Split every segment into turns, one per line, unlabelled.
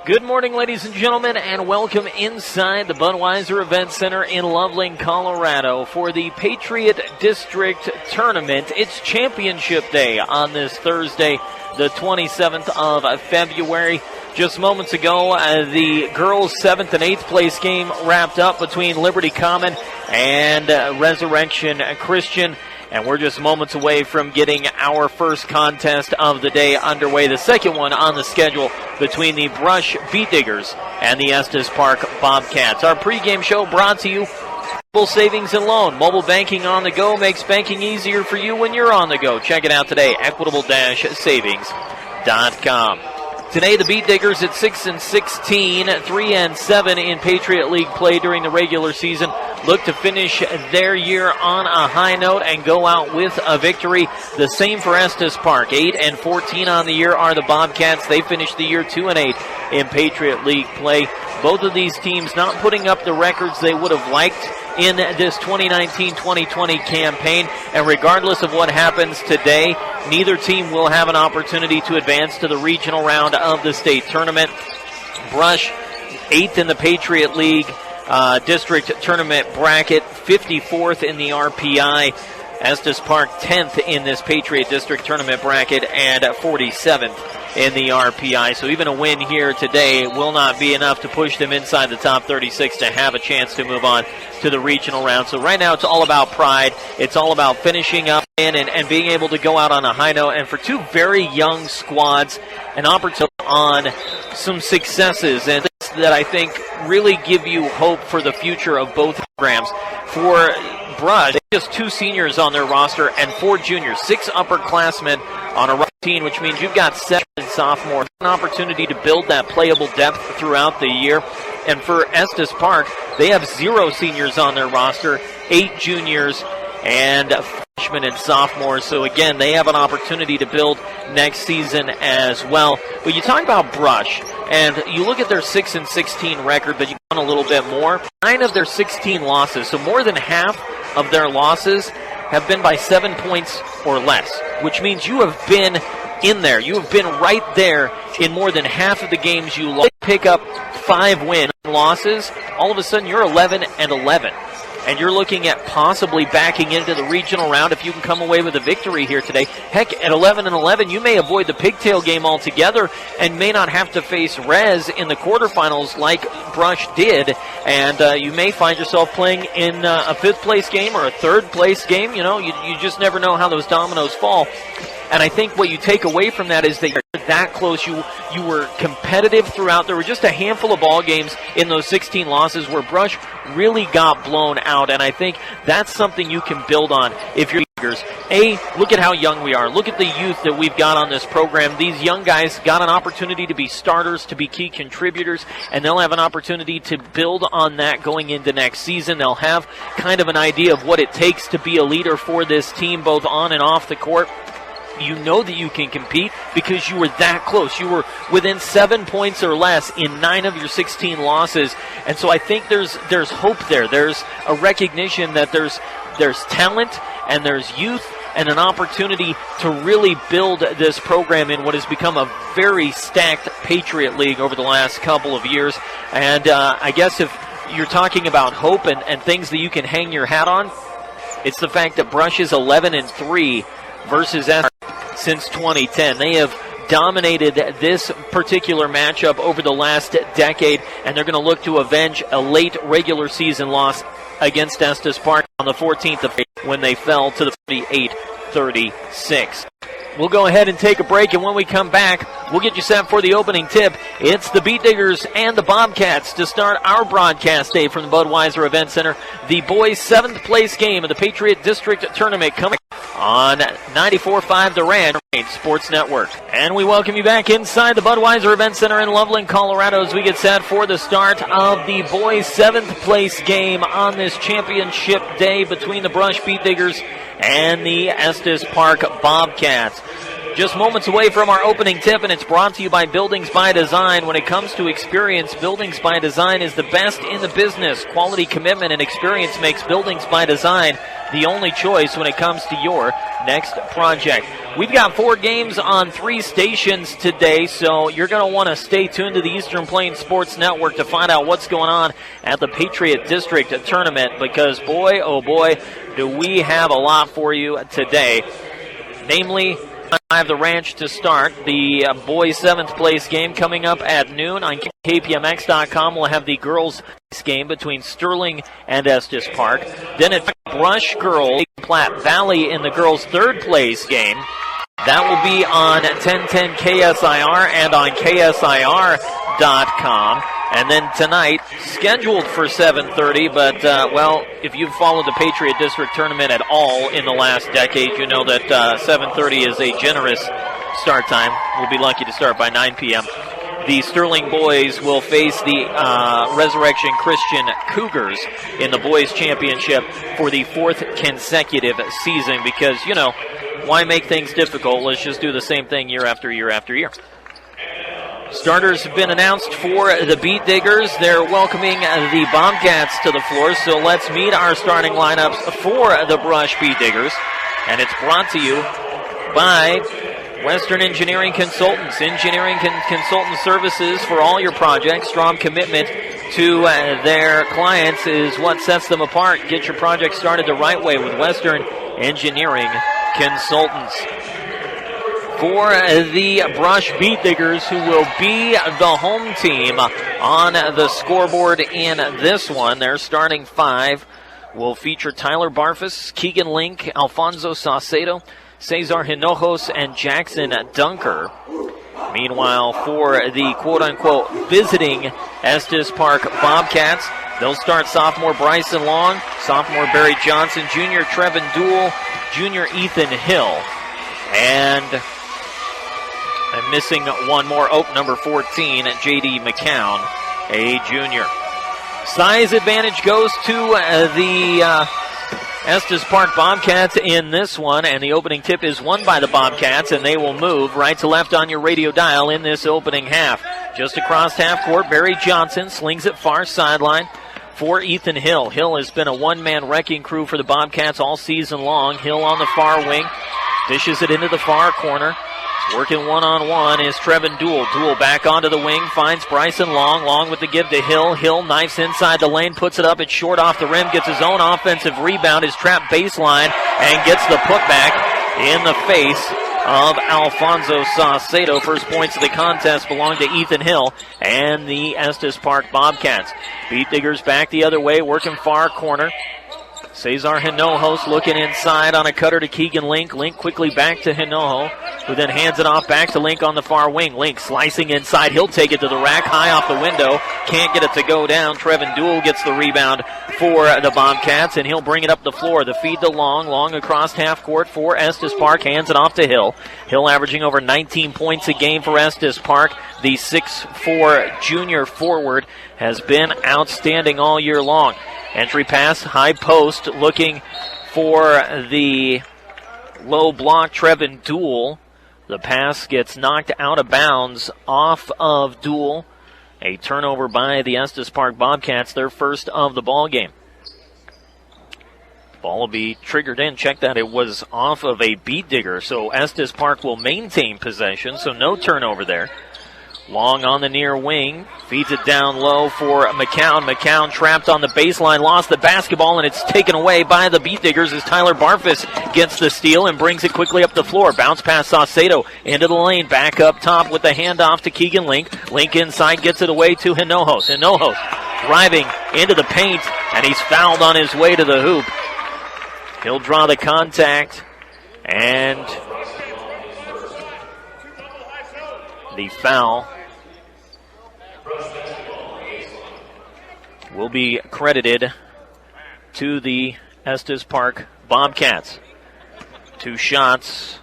Good morning, ladies and gentlemen, and welcome inside the Budweiser Event Center in Loveland, Colorado for the Patriot District Tournament. It's Championship Day on this Thursday, the 27th of February. Just moments ago, the girls' 7th and 8th place game wrapped up between Liberty Common and Resurrection Christian. And we're just moments away from getting our first contest of the day underway, the second one on the schedule between the Brush Beat Diggers and the Estes Park Bobcats. Our pregame show brought to you by Savings and Loan. Mobile banking on the go makes banking easier for you when you're on the go. Check it out today, equitable-savings.com. Today, the Beat Diggers at 6-16, 3-7 in Patriot League play during the regular season. Look to finish their year on a high note and go out with a victory. The same for Estes Park. 8-14 on the year are the Bobcats. They finished the year 2-8 in Patriot League play. Both of these teams not putting up the records they would have liked in this 2019-2020 campaign. And regardless of what happens today, neither team will have an opportunity to advance to the regional round of the state tournament. Brush, 8th in the Patriot League district tournament bracket, 54th in the RPI. Estes Park, 10th in this Patriot District tournament bracket, and 47th in the RPI. So even a win here today will not be enough to push them inside the top 36 to have a chance to move on to the regional round. So right now it's all about pride. It's all about finishing up and being able to go out on a high note. And for two very young squads, an opportunity on some successes and that I think really give you hope for the future of both programs. For Brush, just 2 seniors on their roster and 4 juniors, 6 upperclassmen on a team, which means you've got 7 sophomores. An opportunity to build that playable depth throughout the year. And for Estes Park, they have 0 seniors on their roster, 8 juniors, and freshmen and sophomores. So again, they have an opportunity to build next season as well. But you talk about Brush, and you look at their 6-16 record, but you want a little bit more. 9 of their 16 losses, so more than half of their losses have been by 7 points or less, which means you have been in there. You have been right there in more than half of the games you lost. Pick up 5 losses, all of a sudden you're 11-11. And you're looking at possibly backing into the regional round if you can come away with a victory here today. Heck, at 11-11, you may avoid the pigtail game altogether and may not have to face Rez in the quarterfinals like Brush did. And you may find yourself playing in a 5th place game or a 3rd place game. You know, you just never know how those dominoes fall. And I think what you take away from that is that you're that close. You were competitive throughout. There were just a handful of ball games in those 16 losses where Brush really got blown out. And I think that's something you can build on if you're Tigers. Look at how young we are. Look at the youth that we've got on this program. These young guys got an opportunity to be starters, to be key contributors, and they'll have an opportunity to build on that going into next season. They'll have kind of an idea of what it takes to be a leader for this team, both on and off the court. You know that you can compete because you were that close. You were within 7 points or less in 9 of your 16 losses. And so I think there's hope there. There's a recognition that there's talent and there's youth and an opportunity to really build this program in what has become a very stacked Patriot League over the last couple of years. And I guess if you're talking about hope and things that you can hang your hat on, it's the fact that Brush is 11-3 versus Estes since 2010. They have dominated this particular matchup over the last decade, and they're going to look to avenge a late regular season loss against Estes Park on the 14th of April when they fell to the 48-36. We'll go ahead and take a break, and when we come back, we'll get you set for the opening tip. It's the Beat Diggers and the Bobcats to start our broadcast day from the Budweiser Event Center. The boys' 7th place game of the Patriot District Tournament coming on 94.5 The Ranch Sports Network. And we welcome you back inside the Budweiser Event Center in Loveland, Colorado, as we get set for the start of the boys' 7th place game on this championship day between the Brush Beat Diggers and the Estes Park Bobcats. Just moments away from our opening tip, and it's brought to you by Buildings by Design. When it comes to experience, Buildings by Design is the best in the business. Quality, commitment, and experience makes Buildings by Design the only choice when it comes to your next project. We've got 4 games on 3 stations today, so you're going to want to stay tuned to the Eastern Plains Sports Network to find out what's going on at the Patriot District Tournament, because boy, oh boy, do we have a lot for you today. Namely, I have the ranch to start. The boys' 7th place game coming up at noon on KPMX.com. We'll have the girls' game between Sterling and Estes Park. Then at Brush Girls, Platte Valley in the girls' 3rd place game. That will be on 1010 KSIR and on KSIR.com. And then tonight, scheduled for 7:30, but, if you've followed the Patriot District Tournament at all in the last decade, you know that 7:30 is a generous start time. We'll be lucky to start by 9 p.m. The Sterling boys will face the Resurrection Christian Cougars in the boys' championship for the 4th consecutive season because, why make things difficult? Let's just do the same thing year after year after year. Starters have been announced for the Beat Diggers. They're welcoming the Bobcats to the floor, so let's meet our starting lineups for the Brush Beat Diggers. And it's brought to you by Western Engineering Consultants. Engineering consultant services for all your projects. Strong commitment to their clients is what sets them apart. Get your project started the right way with Western Engineering Consultants. For the Brush Beat Diggers, who will be the home team on the scoreboard in this one, their starting 5 will feature Tyler Barfus, Keegan Link, Alfonso Saucedo, Cesar Hinojos, and Jackson Dunker. Meanwhile, for the quote-unquote visiting Estes Park Bobcats, they'll start sophomore Bryson Long, sophomore Barry Johnson, junior Trevin Duell, junior Ethan Hill, and I'm missing one more. Number 14, J.D. McCown, a junior. Size advantage goes to the Estes Park Bobcats in this one, and the opening tip is won by the Bobcats, and they will move right to left on your radio dial in this opening half. Just across half court, Barry Johnson slings it far sideline for Ethan Hill. Hill has been a one-man wrecking crew for the Bobcats all season long. Hill on the far wing, dishes it into the far corner. Working one-on-one is Trevin Duell. Duell back onto the wing, finds Bryson Long. Long with the give to Hill. Hill knifes inside the lane, puts it up. It's short off the rim, gets his own offensive rebound, is trapped baseline, and gets the putback in the face of Alfonso Saucedo. First points of the contest belong to Ethan Hill and the Estes Park Bobcats. Beat Diggers back the other way, working far corner. Cesar Hinojos looking inside on a cutter to Keegan Link. Link quickly back to Hinojo, who then hands it off back to Link on the far wing. Link slicing inside. He'll take it to the rack, high off the window. Can't get it to go down. Trevin Duell gets the rebound for the Bobcats, and he'll bring it up the floor. The feed to Long. Long across half court for Estes Park. Hands it off to Hill. Hill averaging over 19 points a game for Estes Park. The 6'4" junior forward has been outstanding all year long. Entry pass, high post, looking for the low block, Trevin Duell. The pass gets knocked out of bounds off of Duell. A turnover by the Estes Park Bobcats, their first of the ball game. Ball will be triggered in. Check that, it was off of a Beat Digger, so Estes Park will maintain possession, so no turnover there. Long on the near wing, feeds it down low for McCown. McCown trapped on the baseline, lost the basketball, and it's taken away by the Beat Diggers as Tyler Barfus gets the steal and brings it quickly up the floor. Bounce pass Saucedo into the lane, back up top with the handoff to Keegan Link. Link inside, gets it away to Hinojos. Hinojos driving into the paint, and he's fouled on his way to the hoop. He'll draw the contact, and the foul will be credited to the Estes Park Bobcats. 2 shots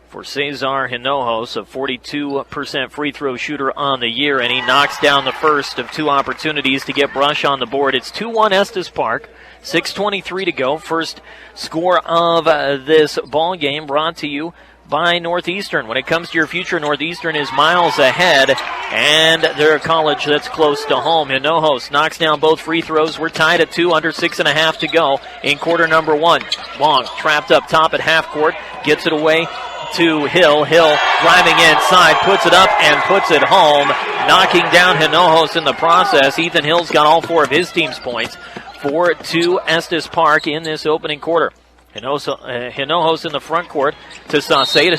for Cesar Hinojos, a 42% free throw shooter on the year, and he knocks down the first of 2 opportunities to get Brush on the board. It's 2-1 Estes Park. 6:23 to go. First score of this ball game brought to you by Northeastern. When it comes to your future, Northeastern is miles ahead, and they're a college that's close to home. Hinojos knocks down both free throws. We're tied at 2, under 6.5 to go in quarter number 1. Long trapped up top at half court, gets it away to Hill. Hill driving inside, puts it up and puts it home, knocking down Hinojos in the process. Ethan Hill's got all 4 of his team's points for 2 Estes Park in this opening quarter. Hinojos in the front court to Saucedo.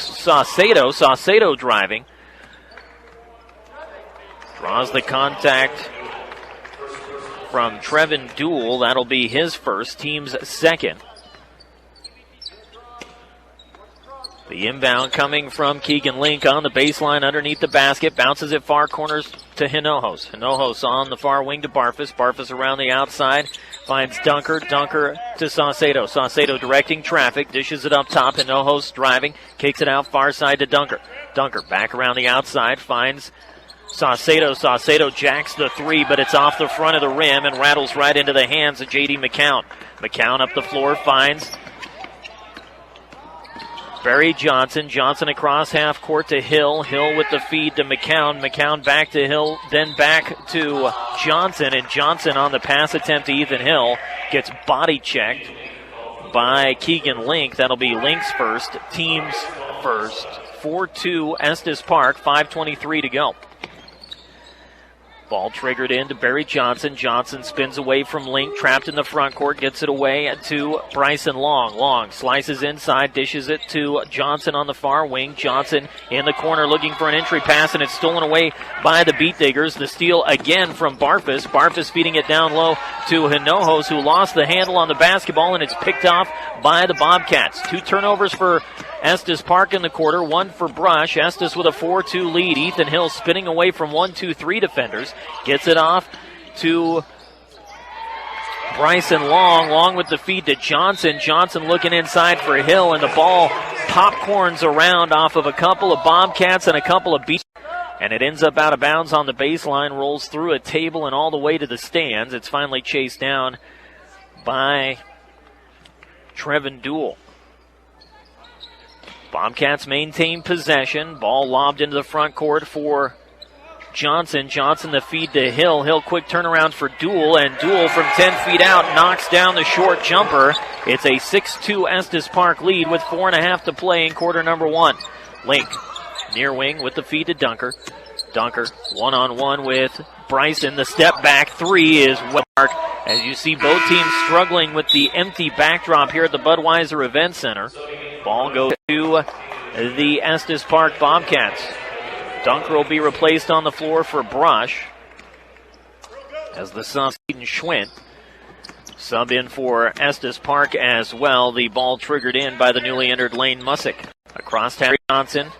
Saucedo driving. Draws the contact from Trevin Duell. That'll be his first, team's second. The inbound coming from Keegan Link on the baseline underneath the basket. Bounces it far corners to Hinojos. Hinojos on the far wing to Barfus. Barfus around the outside. Finds Dunker. Dunker to Saucedo. Saucedo directing traffic. Dishes it up top. Hinojos driving. Kicks it out far side to Dunker. Dunker back around the outside. Finds Saucedo. Saucedo jacks the 3, but it's off the front of the rim and rattles right into the hands of J.D. McCown. McCown up the floor finds Barry Johnson. Johnson across half court to Hill. Hill with the feed to McCown. McCown back to Hill, then back to Johnson. And Johnson on the pass attempt to Ethan Hill gets body checked by Keegan Link. That'll be Link's first, team's first. 4-2 Estes Park, 5:23 to go. Ball triggered into Barry Johnson. Johnson spins away from Link, trapped in the front court, gets it away to Bryson Long. Long slices inside, dishes it to Johnson on the far wing. Johnson in the corner looking for an entry pass, and it's stolen away by the Beat Diggers. The steal again from Barfus. Barfus feeding it down low to Hinojos, who lost the handle on the basketball, and it's picked off by the Bobcats. 2 turnovers for Estes Park in the quarter, 1 for Brush. Estes with a 4-2 lead. Ethan Hill spinning away from 1-2-3 defenders. Gets it off to Bryson Long. Long with the feed to Johnson. Johnson looking inside for Hill, and the ball popcorns around off of a couple of Bobcats and a couple of Beats. And it ends up out of bounds on the baseline, rolls through a table and all the way to the stands. It's finally chased down by Trevin Duell. Bobcats maintain possession. Ball lobbed into the front court for Johnson. Johnson the feed to Hill. Hill quick turnaround for Duell, and Duell from 10 feet out knocks down the short jumper. It's a 6-2 Estes Park lead with 4.5 to play in quarter number 1. Link near wing with the feed to Dunker. Dunker one-on-one with Bryson. The step back 3 is well marked. As you see both teams struggling with the empty backdrop here at the Budweiser Event Center. Ball goes to the Estes Park Bobcats. Dunker will be replaced on the floor for Brush, as the sub Schwint sub in for Estes Park as well. The ball triggered in by the newly entered Lane Mussick. Across Harry Johnson.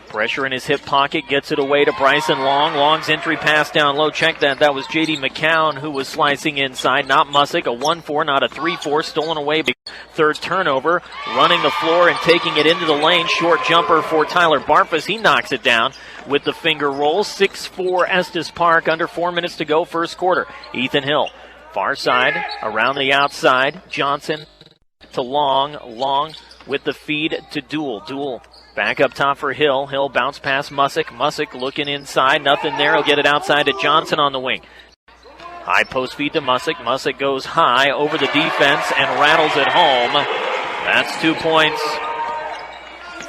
Pressure in his hip pocket, gets it away to Bryson Long. Long's entry pass down low. Check that. That was J.D. McCown who was slicing inside, not Mussick. A 1-4, not a 3-4. Stolen away. Third turnover. Running the floor and taking it into the lane. Short jumper for Tyler Barfus. He knocks it down with the finger roll. 6-4 Estes Park. Under 4 minutes to go, first quarter. Ethan Hill. Far side, around the outside. Johnson to Long. Long with the feed to Duell. Duell back up top for Hill. Hill bounce past Mussick. Mussick looking inside. Nothing there. He'll get it outside to Johnson on the wing. High post feed to Mussick. Mussick goes high over the defense and rattles it home. That's 2 points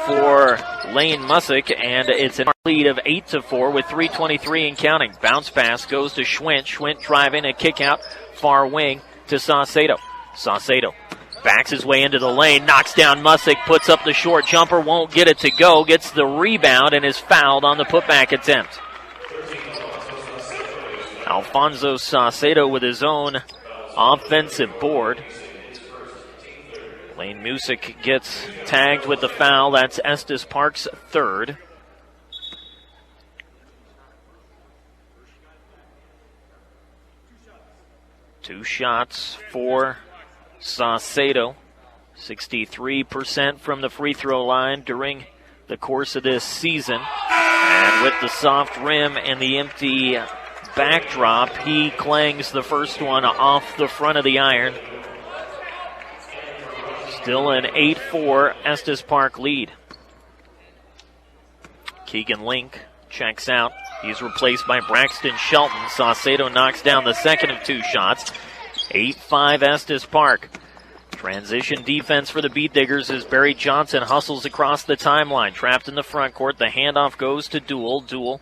for Lane Mussick, and it's a lead of 8-4 with 3:23 and counting. Bounce pass goes to Schwint. Schwint driving a kick out far wing to Saucedo. Saucedo backs his way into the lane, knocks down Mussick, puts up the short jumper, won't get it to go, gets the rebound, and is fouled on the putback attempt. Alfonso Saucedo with his own offensive board. Lane Mussick gets tagged with the foul. That's Estes Park's third. Two shots for Saucedo. 63% from the free throw line during the course of this season. And with the soft rim and the empty backdrop, he clangs the first one off the front of the iron. Still an 8-4 Estes Park lead. Keegan Link checks out. He's replaced by Braxton Shelton. Saucedo knocks down the second of 2 shots. 8-5 Estes Park. Transition defense for the Beat Diggers as Barry Johnson hustles across the timeline. Trapped in the front court. The handoff goes to Duel. Duel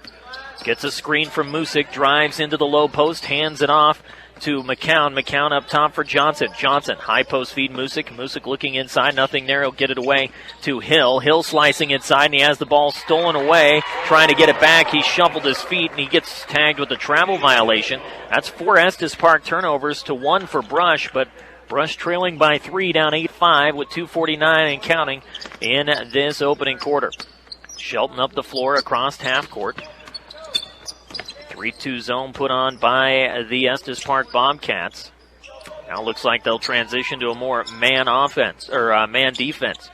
gets a screen from Music. Drives into the low post. Hands it off to McCown. McCown up top for Johnson. Johnson, high post feed Music. Music looking inside. Nothing there. He'll get it away to Hill. Hill slicing inside, and he has the ball stolen away. Trying to get it back. He shuffled his feet, and he gets tagged with a travel violation. That's 4 Estes Park turnovers to 1 for Brush, but Brush trailing by 3, down 8-5 with 2:49 and counting in this opening quarter. Shelton up the floor across half court. 3-2 zone put on by the Estes Park Bobcats. Now looks like they'll transition to a more man offense, or man defense.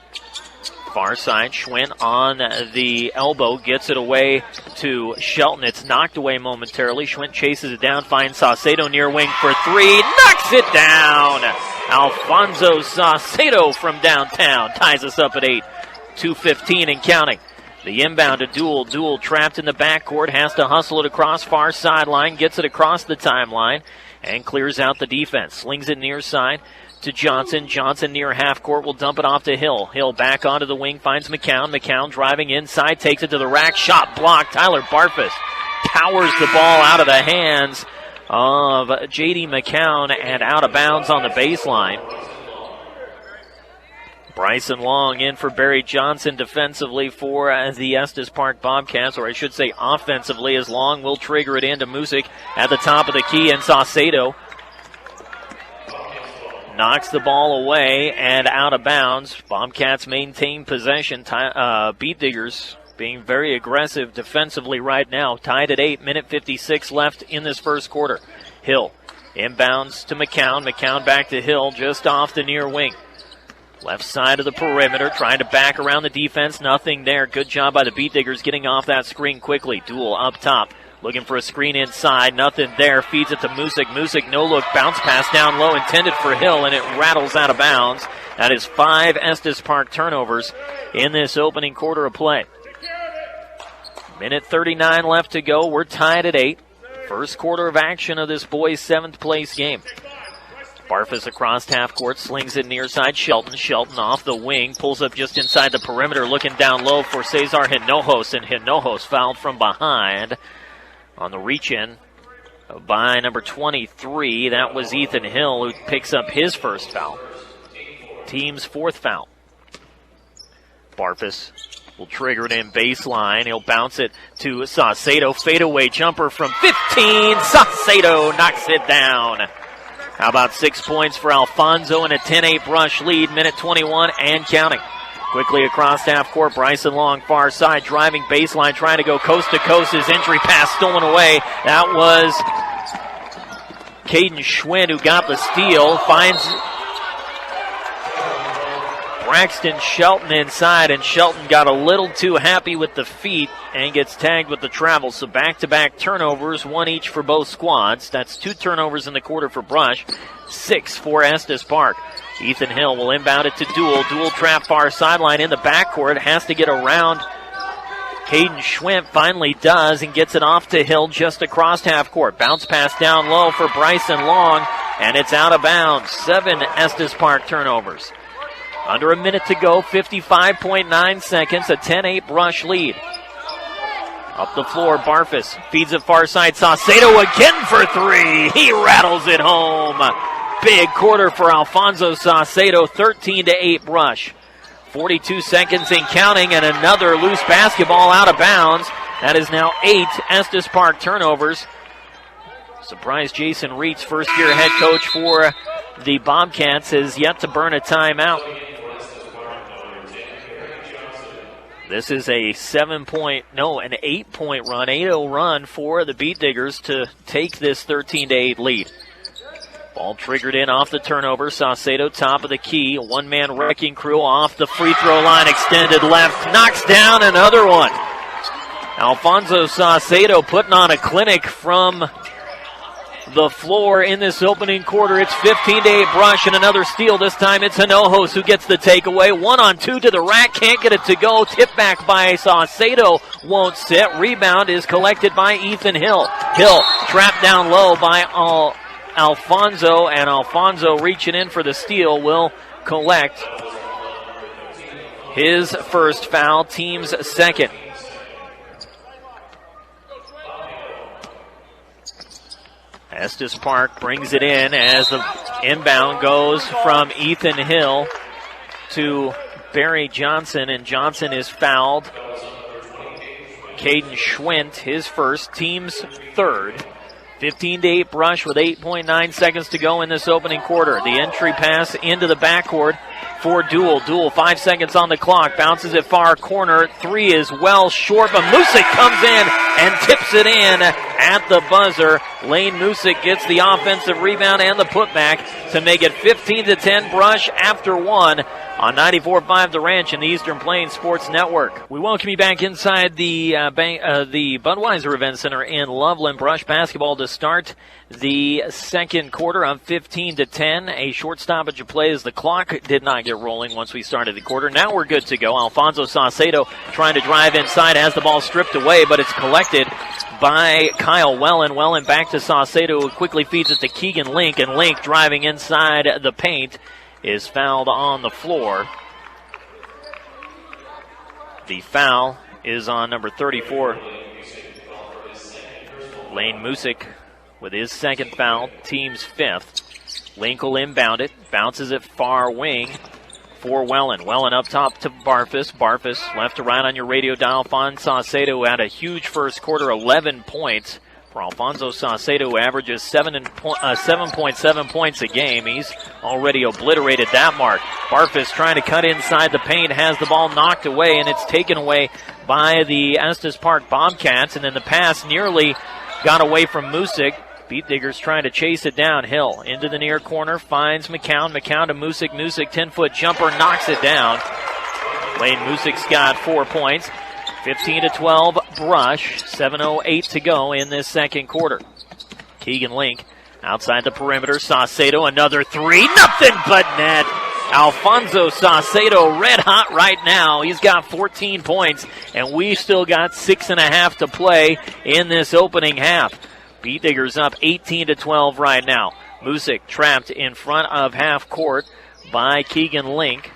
Far side, Schwinn on the elbow, gets it away to Shelton. It's knocked away momentarily. Schwinn chases it down, finds Saucedo near wing for 3, knocks it down! Alfonso Saucedo from downtown ties us up at 8, 2:15 and counting. The inbound to Duel. Duel trapped in the backcourt, has to hustle it across far sideline, gets it across the timeline, and clears out the defense. Slings it near side to Johnson. Johnson near half court will dump it off to Hill. Hill back onto the wing, finds McCown. McCown driving inside, takes it to the rack. Shot blocked. Tyler Barfus powers the ball out of the hands of J.D. McCown and out of bounds on the baseline. Bryson Long in for Barry Johnson defensively for the Estes Park Bobcats, or I should say offensively, as Long will trigger it into Music at the top of the key, and Saucedo knocks the ball away and out of bounds. Bobcats maintain possession. Beat Diggers being very aggressive defensively right now. Tied at 8, minute 56 left in this first quarter. Hill inbounds to McCown. McCown back to Hill just off the near wing. Left side of the perimeter, trying to back around the defense. Nothing there. Good job by the Beat Diggers getting off that screen quickly. Duel up top, looking for a screen inside. Nothing there. Feeds it to Music. Music, no look. Bounce pass down low, intended for Hill, and it rattles out of bounds. That is 5 Estes Park turnovers in this opening quarter of play. Minute 39 left to go. We're tied at 8. First quarter of action of this boys' 7th place game. Barfus across half court, slings it near side. Shelton off the wing, pulls up just inside the perimeter, looking down low for Cesar Hinojos, and Hinojos fouled from behind on the reach-in by number 23. That was Ethan Hill, who picks up his first foul. Team's 4th foul. Barfus will trigger it in baseline. He'll bounce it to Saucedo. Fadeaway jumper from 15. Saucedo knocks it down. How about 6 points for Alfonso and a 10-8 Brush lead, minute 21 and counting. Quickly across half court, Bryson Long, far side, driving baseline, trying to go coast to coast. His entry pass stolen away. That was Caden Schwinn who got the steal. Finds Braxton Shelton inside, and Shelton got a little too happy with the feet and gets tagged with the travel. So back-to-back turnovers, 1 each for both squads. That's 2 turnovers in the quarter for Brush, 6 for Estes Park. Ethan Hill will inbound it to Duel. Duel trap far sideline in the backcourt. Has to get around Caden Schwinn. Finally does and gets it off to Hill just across half court. Bounce pass down low for Bryson Long, and it's out of bounds. 7 Estes Park turnovers. Under a minute to go, 55.9 seconds, a 10-8 Brush lead. Up the floor, Barfus feeds it far side. Saucedo again for 3. He rattles it home. Big quarter for Alfonso Saucedo, 13-8 Brush. 42 seconds and counting, and another loose basketball out of bounds. That is now 8 Estes Park turnovers. Surprise Jason Reitz, first-year head coach for the Bobcats, has yet to burn a timeout. This is a 8-point run, 8-0 run for the Beat Diggers to take this 13-8 lead. Ball triggered in off the turnover. Saucedo top of the key. A one-man wrecking crew off the free throw line. Extended left. Knocks down another one. Alfonso Saucedo putting on a clinic from the floor in this opening quarter. It's 15-8 Brush and another steal. This time it's Hinojos who gets the takeaway. 1-on-2 to the rack. Can't get it to go. Tip back by Saucedo. Won't sit. Rebound is collected by Ethan Hill. Hill trapped down low by Alfonso. And Alfonso reaching in for the steal will collect his first foul. Team's second. Estes Park brings it in as the inbound goes from Ethan Hill to Barry Johnson, and Johnson is fouled. Caden Schwint, his first, team's third. 15-8 Brush with 8.9 seconds to go in this opening quarter. The entry pass into the backcourt for Duel. Duel, 5 seconds on the clock. Bounces it far corner. Three is well short, but Music comes in and tips it in at the buzzer. Lane Music gets the offensive rebound and the putback to make it 15-10 Brush after one on 94.5 The Ranch in the Eastern Plains Sports Network. We welcome you back inside the Budweiser Event Center in Loveland. Brush basketball to start the second quarter on 15-10. A short stoppage of play as the clock did not get rolling once we started the quarter. Now we're good to go. Alfonso Saucedo trying to drive inside, has the ball stripped away, but it's collected by Kyle Wellen. Wellen back to Saucedo, who quickly feeds it to Keegan Link, and Link driving inside the paint is fouled on the floor. The foul is on number 34. Lane Music with his second foul, team's fifth. Link will inbound it, bounces it far wing for Wellen. Wellen up top to Barfus. Barfus left to right on your radio dial. Saucedo, who had a huge first quarter, 11 points. For Alfonso Saucedo, who averages 7.7 points a game. He's already obliterated that mark. Barfus trying to cut inside the paint, has the ball knocked away, and it's taken away by the Estes Park Bobcats. And then the pass nearly got away from Music. Beat Diggers trying to chase it down. Hill into the near corner, finds McCown. McCown to Music. Music, 10-foot jumper, knocks it down. Lane Music's got 4 points. 15-12 Brush. 7:08 to go in this second quarter. Keegan Link outside the perimeter. Saucedo, another three. Nothing but net. Alfonso Saucedo red hot right now. He's got 14 points, and we still got 6.5 to play in this opening half. Beat Diggers up 18-12 right now. Music trapped in front of half court by Keegan Link.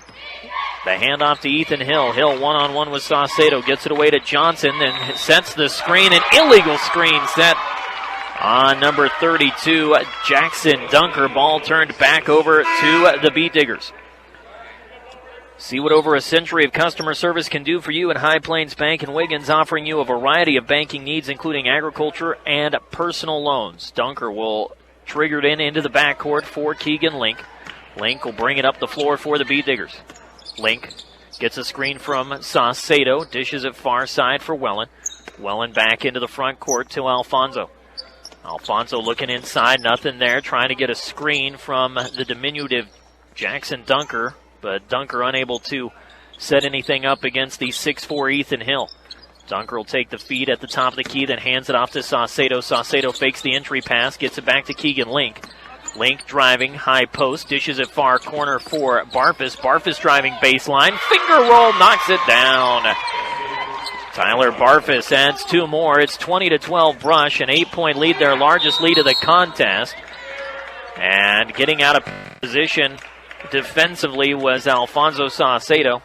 The handoff to Ethan Hill. Hill one-on-one with Saucedo. Gets it away to Johnson and sets the screen. An illegal screen set on number 32, Jackson Dunker. Ball turned back over to the Beat Diggers. See what over a century of customer service can do for you at High Plains Bank and Wiggins, offering you a variety of banking needs, including agriculture and personal loans. Dunker will trigger it into the backcourt for Keegan Link. Link will bring it up the floor for the Beat Diggers. Link gets a screen from Saucedo, dishes it far side for Wellen. Wellen back into the front court to Alfonso. Alfonso looking inside, nothing there, trying to get a screen from the diminutive Jackson Dunker, but Dunker unable to set anything up against the 6'4 Ethan Hill. Dunker will take the feed at the top of the key, then hands it off to Saucedo. Saucedo fakes the entry pass, gets it back to Keegan Link. Link driving, high post, dishes it far corner for Barfus. Barfus driving baseline, finger roll, knocks it down. Tyler Barfus adds 2 more. It's 20-12 Brush, an 8-point lead, their largest lead of the contest. And getting out of position defensively was Alfonso Saucedo.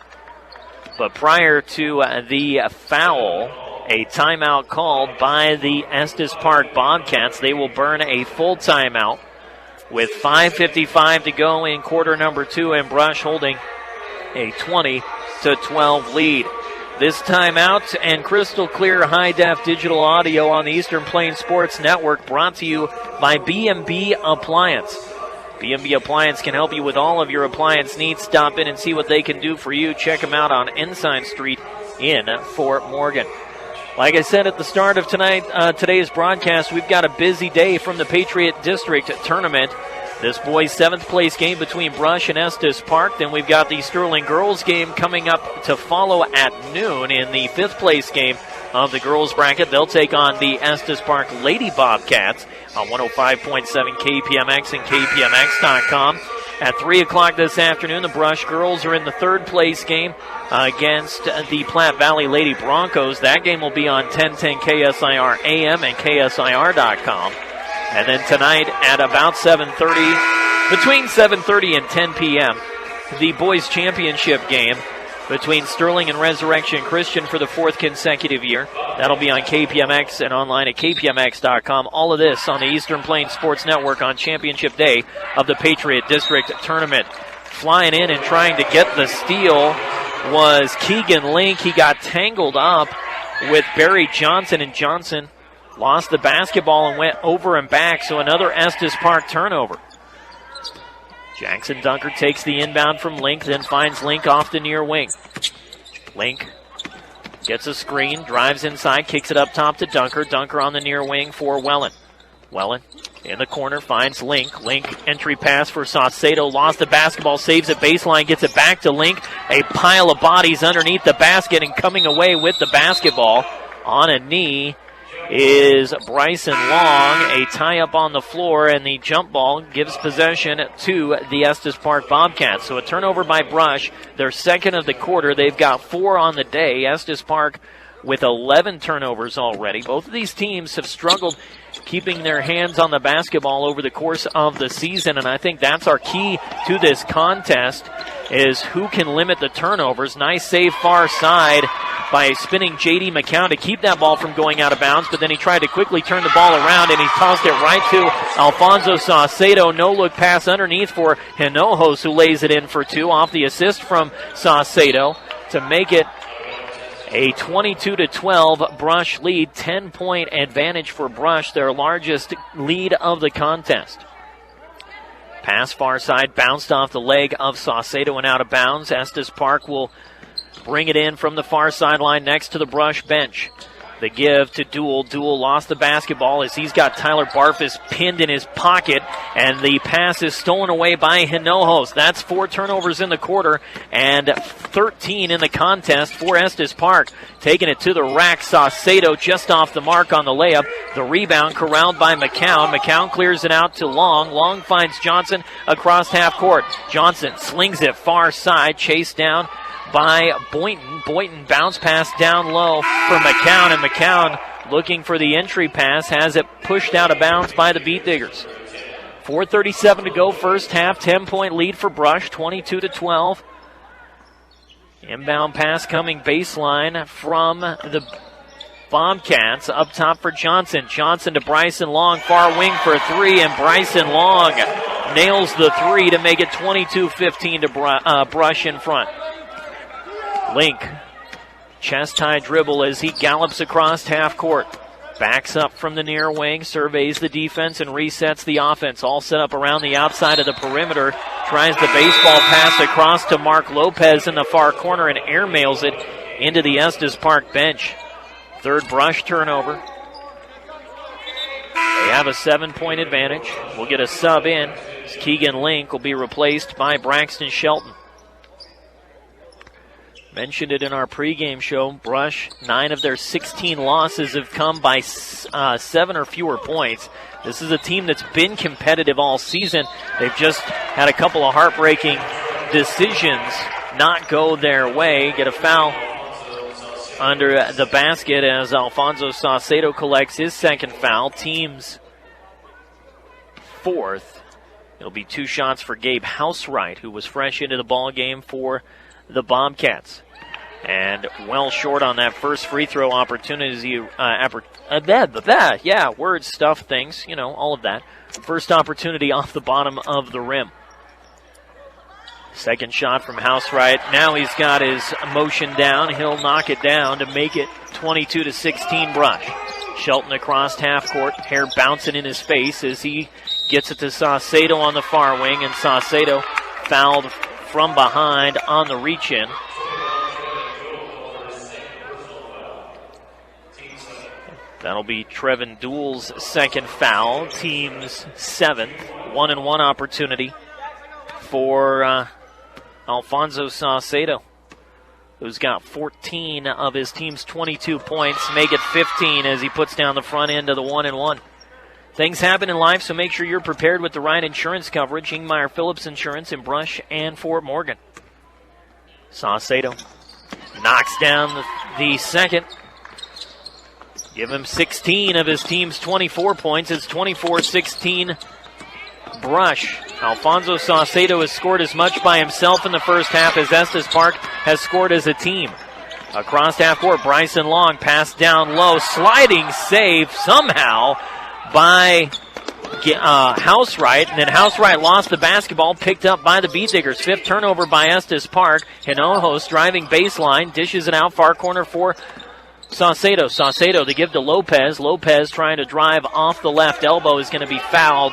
But prior to the foul, a timeout called by the Estes Park Bobcats. They will burn a full timeout with 5:55 to go in quarter number 2, and Brush holding a 20-12 lead. This timeout and crystal clear high-def digital audio on the Eastern Plains Sports Network brought to you by B&B Appliance. B&B Appliance can help you with all of your appliance needs. Stop in and see what they can do for you. Check them out on Ensign Street in Fort Morgan. Like I said at the start of today's broadcast, we've got a busy day from the Patriot District Tournament. This boys' 7th place game between Brush and Estes Park. Then we've got the Sterling girls game coming up to follow at noon in the 5th place game of the girls bracket. They'll take on the Estes Park Lady Bobcats on 105.7 KPMX and KPMX.com. At 3 o'clock this afternoon, the Brush girls are in the third place game against the Platte Valley Lady Broncos. That game will be on 1010 KSIR AM and KSIR.com. And then tonight at about 7:30, between 7:30 and 10 p.m., the boys championship game between Sterling and Resurrection Christian for the fourth consecutive year. That'll be on KPMX and online at KPMX.com. All of this on the Eastern Plains Sports Network on championship day of the Patriot District Tournament. Flying in and trying to get the steal was Keegan Link. He got tangled up with Barry Johnson, and Johnson lost the basketball and went over and back, so another Estes Park turnover. Jackson Dunker takes the inbound from Link, then finds Link off the near wing. Link gets a screen, drives inside, kicks it up top to Dunker. Dunker on the near wing for Wellen. Wellen in the corner finds Link. Link entry pass for Saucedo. Lost the basketball, saves it baseline, gets it back to Link. A pile of bodies underneath the basket, and coming away with the basketball on a knee is Bryson Long. A tie-up on the floor, and the jump ball gives possession to the Estes Park Bobcats. So a turnover by Brush, their second of the quarter. They've got 4 on the day. Estes Park with 11 turnovers already. Both of these teams have struggled keeping their hands on the basketball over the course of the season, and I think that's our key to this contest, is who can limit the turnovers. Nice save far side by spinning J.D. McCown to keep that ball from going out of bounds, but then he tried to quickly turn the ball around, and he tossed it right to Alfonso Saucedo. No-look pass underneath for Hinojos, who lays it in for 2 off the assist from Saucedo to make it a 22-12 Brush lead. 10-point advantage for Brush, their largest lead of the contest. Pass far side, bounced off the leg of Saucedo and out of bounds. Estes Park will bring it in from the far sideline next to the Brush bench. The give to Duell. Duell lost the basketball as he's got Tyler Barfus pinned in his pocket, and the pass is stolen away by Hinojos. That's 4 turnovers in the quarter and 13 in the contest for Estes Park. Taking it to the rack, Saucedo just off the mark on the layup. The rebound corralled by McCown. McCown clears it out to Long. Long finds Johnson across half court. Johnson slings it far side, chased down by Boynton. Boynton bounce pass down low for McCown, and McCown looking for the entry pass, has it pushed out of bounds by the Beat Diggers. 4:37 to go first half, 10-point lead for Brush, 22-12. Inbound pass coming baseline from the Bobcats, up top for Johnson. Johnson to Bryson Long, far wing for 3, and Bryson Long nails the 3 to make it 22-15 to Brush in front. Link, chest-high dribble as he gallops across half court. Backs up from the near wing, surveys the defense, and resets the offense. All set up around the outside of the perimeter. Tries the baseball pass across to Mark Lopez in the far corner and airmails it into the Estes Park bench. Third Brush turnover. They have a 7-point advantage. We'll get a sub in. Keegan Link will be replaced by Braxton Shelton. Mentioned it in our pregame show. Brush, 9 of their 16 losses have come by 7 or fewer points. This is a team that's been competitive all season. They've just had a couple of heartbreaking decisions not go their way. Get a foul under the basket as Alfonso Saucedo collects his second foul. Team's 4th. It'll be 2 shots for Gabe Housewright, who was fresh into the ball game for the Bobcats. And well short on that first free throw opportunity. Words, stuff, things, all of that. First opportunity off the bottom of the rim. Second shot from Housewright. Now he's got his motion down. He'll knock it down to make it 22-16 Brush. Shelton across half court. Hair bouncing in his face as he gets it to Saucedo on the far wing. And Saucedo fouled from behind on the reach-in. That'll be Trevin Duell's second foul, team's 7th. 1-and-1 opportunity for Alfonso Saucedo. who's got 14 of his team's 22 points, make it 15 as he puts down the front end of the 1-1. Things happen in life, so make sure you're prepared with the right insurance coverage. Ingmeyer Phillips Insurance in Brush and Fort Morgan. Saucedo knocks down the second. Give him 16 of his team's 24 points. It's 24-16 Brush. Alfonso Saucedo has scored as much by himself in the first half as Estes Park has scored as a team. Across half court, Bryson Long passed down low. Sliding save somehow by Housewright, and then Housewright lost the basketball, picked up by the Beat Diggers. Fifth turnover by Estes Park. Hinojos driving baseline, dishes it out far corner for Saucedo. Saucedo to give to Lopez. Lopez trying to drive off the left elbow is going to be fouled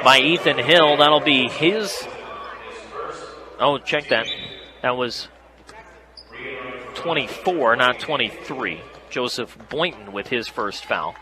by Ethan Hill. That'll be his. Oh, check that. That was 24, not 23. Joseph Boynton with his first foul.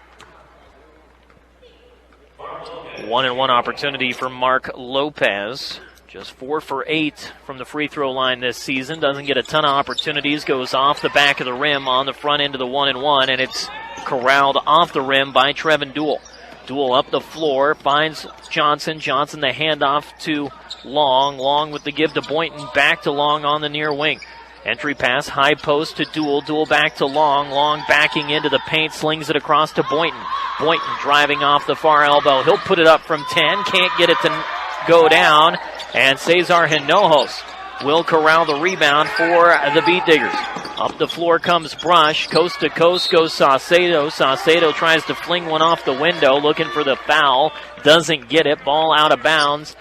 1-1 opportunity for Mark Lopez. Just 4 for 8 from the free throw line this season. Doesn't get a ton of opportunities. Goes off the back of the rim on the front end of the 1-1, and it's corralled off the rim by Trevin Duell. Duell up the floor, finds Johnson. Johnson the handoff to Long. Long with the give to Boynton. Back to Long on the near wing. Entry pass, high post to Duell. Duell back to Long. Long backing into the paint, slings it across to Boynton. Boynton driving off the far elbow. He'll put it up from 10. Can't get it to go down. And Cesar Hinojos will corral the rebound for the Beat Diggers. Up the floor comes Brush. Coast to coast goes Saucedo. Saucedo tries to fling one off the window, looking for the foul. Doesn't get it. Ball out of bounds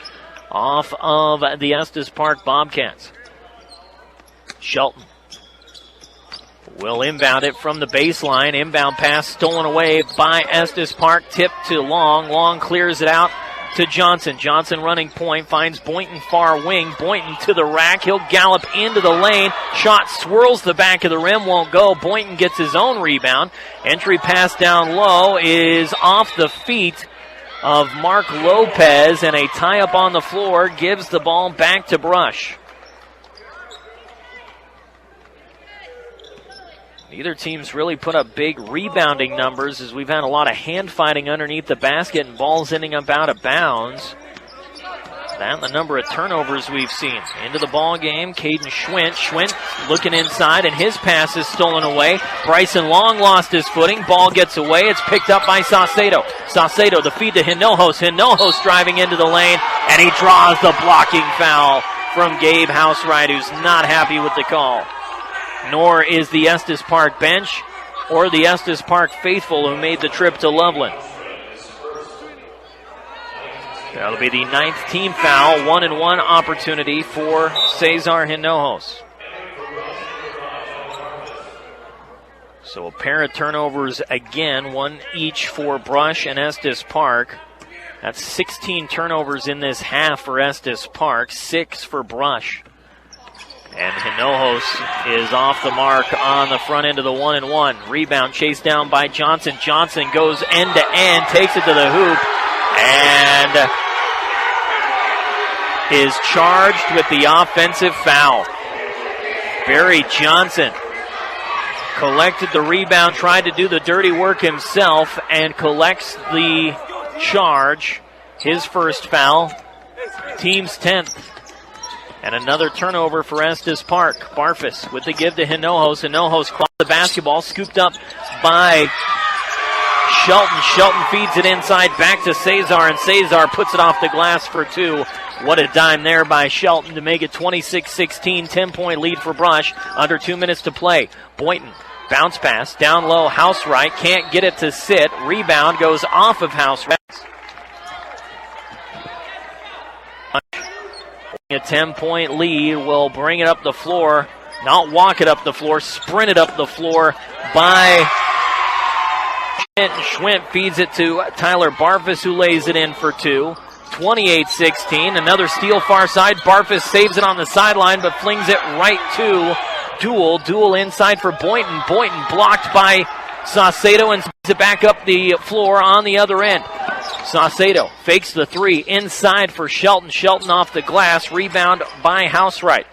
off of the Estes Park Bobcats. Shelton will inbound it from the baseline. Inbound pass stolen away by Estes Park. Tip to Long. Long clears it out to Johnson. Johnson running point. Finds Boynton far wing. Boynton to the rack. He'll gallop into the lane. Shot swirls the back of the rim. Won't go. Boynton gets his own rebound. Entry pass down low is off the feet of Mark Lopez. And a tie-up on the floor gives the ball back to Brush. Neither team's really put up big rebounding numbers as we've had a lot of hand fighting underneath the basket and balls ending up out of bounds. That and the number of turnovers we've seen. Into the ball game, Caden Schwint. Schwint looking inside, and his pass is stolen away. Bryson Long lost his footing. Ball gets away. It's picked up by Saucedo. Saucedo, the feed to Hinojos. Hinojos driving into the lane, and he draws the blocking foul from Gabe Housewright, who's not happy with the call. Nor is the Estes Park bench or the Estes Park faithful who made the trip to Loveland. That'll be the 9th team foul, 1-1 opportunity for Cesar Hinojos. So a pair of turnovers again, one each for Brush and Estes Park. That's 16 turnovers in this half for Estes Park, 6 for Brush. And Hinojos is off the mark on the front end of the 1-1. Rebound chased down by Johnson. Johnson goes end to end, takes it to the hoop, and is charged with the offensive foul. Barry Johnson collected the rebound, tried to do the dirty work himself, and collects the charge. His first foul, team's 10th. And another turnover for Estes Park. Barfus with the give to Hinojos. Hinojos caught the basketball, scooped up by Shelton. Shelton feeds it inside back to Cesar, and Cesar puts it off the glass for 2. What a dime there by Shelton to make it 26-16, 10-point lead for Brush. Under 2 minutes to play. Boynton, bounce pass, down low, Housewright, can't get it to sit. Rebound goes off of Housewright. A 10-point lead will bring it up the floor, not walk it up the floor, sprint it up the floor by Schwint. Schwint feeds it to Tyler Barfus, who lays it in for 2. 28-16, another steal far side. Barfus saves it on the sideline, but flings it right to Duell. Duell inside for Boynton. Boynton blocked by Saucedo and sends it back up the floor on the other end. Saucedo fakes the 3 inside for Shelton. Shelton off the glass. Rebound by Housewright.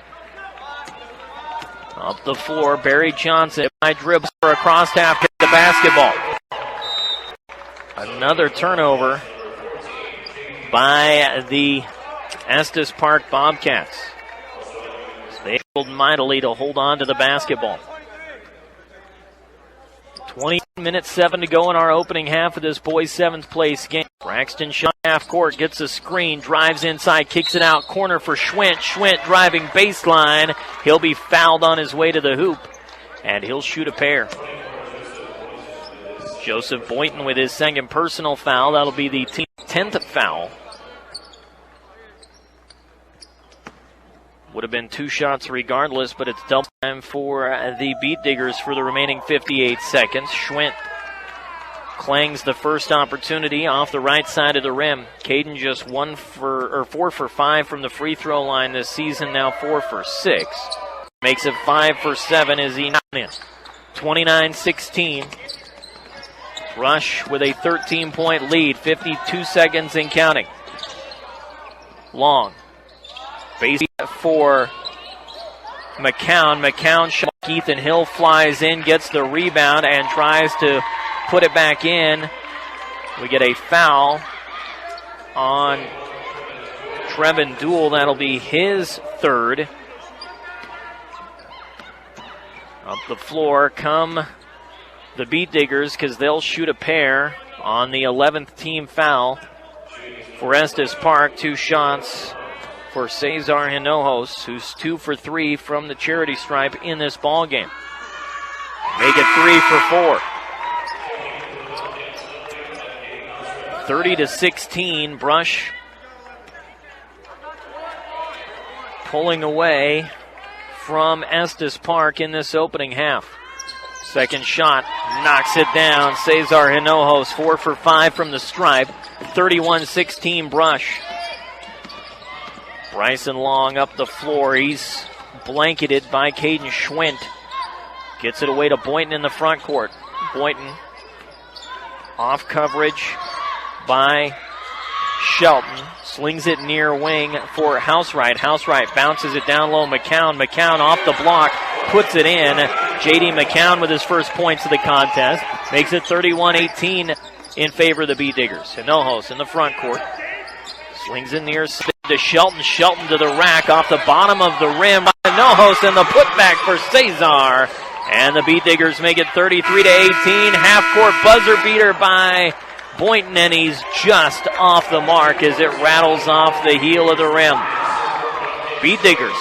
Up the floor, Barry Johnson, by dribble across half, get the basketball. Another turnover by the Estes Park Bobcats. They struggled mightily to hold on to the basketball. 20 minutes, 7 to go in our opening half of this boys' 7th place game. Braxton shot half court, gets a screen, drives inside, kicks it out, corner for Schwint. Schwint driving baseline. He'll be fouled on his way to the hoop, and he'll shoot a pair. Joseph Boynton with his second personal foul. That'll be the team's 10th foul. Would have been 2 shots regardless, but it's double time for the Beat Diggers for the remaining 58 seconds. Schwint clangs the first opportunity off the right side of the rim. Caden just 4 for 5 from the free throw line this season, now 4 for 6. Makes it 5 for 7 as he knocks in. 29-16. Rush with a 13-point lead, 52 seconds and counting. Long. Base for McCown. McCown shot. Ethan Hill flies in, gets the rebound, and tries to put it back in. We get a foul on Trevin Dool. That'll be his 3rd. Up the floor come the Beat Diggers because they'll shoot a pair on the 11th team foul for Estes Park. 2 shots for Cesar Hinojos, who's 2 for 3 from the charity stripe in this ball game. Make it 3 for 4. 30-16, Brush pulling away from Estes Park in this opening half. Second shot, knocks it down. Cesar Hinojos, 4 for 5 from the stripe. 31-16, Brush. Bryson Long up the floor. He's blanketed by Caden Schwint. Gets it away to Boynton in the front court. Boynton off coverage by Shelton. Slings it near wing for Housewright. Housewright bounces it down low. McCown. McCown off the block. Puts it in. J.D. McCown with his first points of the contest. Makes it 31-18 in favor of the Beat Diggers. Hinojos in the front court. Slings it near to Shelton. Shelton to the rack off the bottom of the rim. Hinojos and the putback for Cesar. And the Beat Diggers make it 33-18. Half-court buzzer beater by Boynton, and he's just off the mark as it rattles off the heel of the rim. Beat Diggers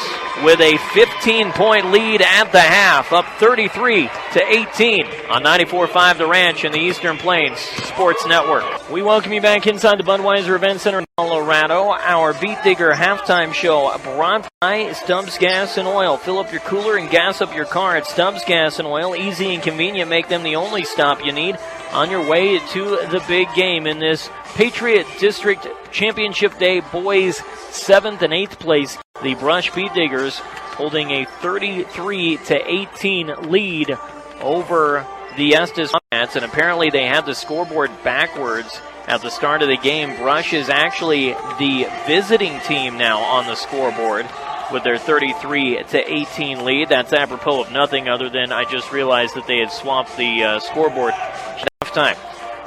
with a 15-point lead at the half, up 33-18 on 94.5 The Ranch and the Eastern Plains Sports Network. We welcome you back inside the Budweiser Event Center in Colorado. Our Beat Digger halftime show brought by Stubbs Gas and Oil. Fill up your cooler and gas up your car at Stubbs Gas and Oil. Easy and convenient. Make them the only stop you need on your way to the big game in this Patriot District Championship Day Boys 7th and 8th place. The Brush Beat Diggers holding a 33-18 lead over the Estes Bobcats, and apparently they had the scoreboard backwards at the start of the game. Brush is actually the visiting team now on the scoreboard with their 33-18 lead. That's apropos of nothing other than I just realized that they had swapped the scoreboard at halftime.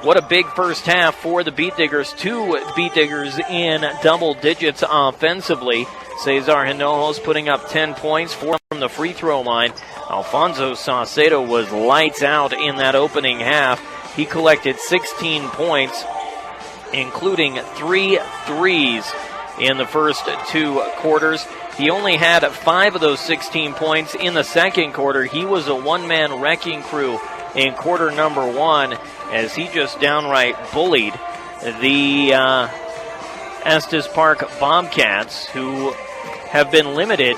What a big first half for the Beat Diggers. 2 Beat Diggers in double digits offensively. Cesar Hinojos putting up 10 points, 4 from the free throw line. Alfonso Saucedo was lights out in that opening half. He collected 16 points, including 3 threes in the first 2 quarters. He only had 5 of those 16 points in the second quarter. He was a one-man wrecking crew in quarter number 1 as he just downright bullied the Estes Park Bobcats, who have been limited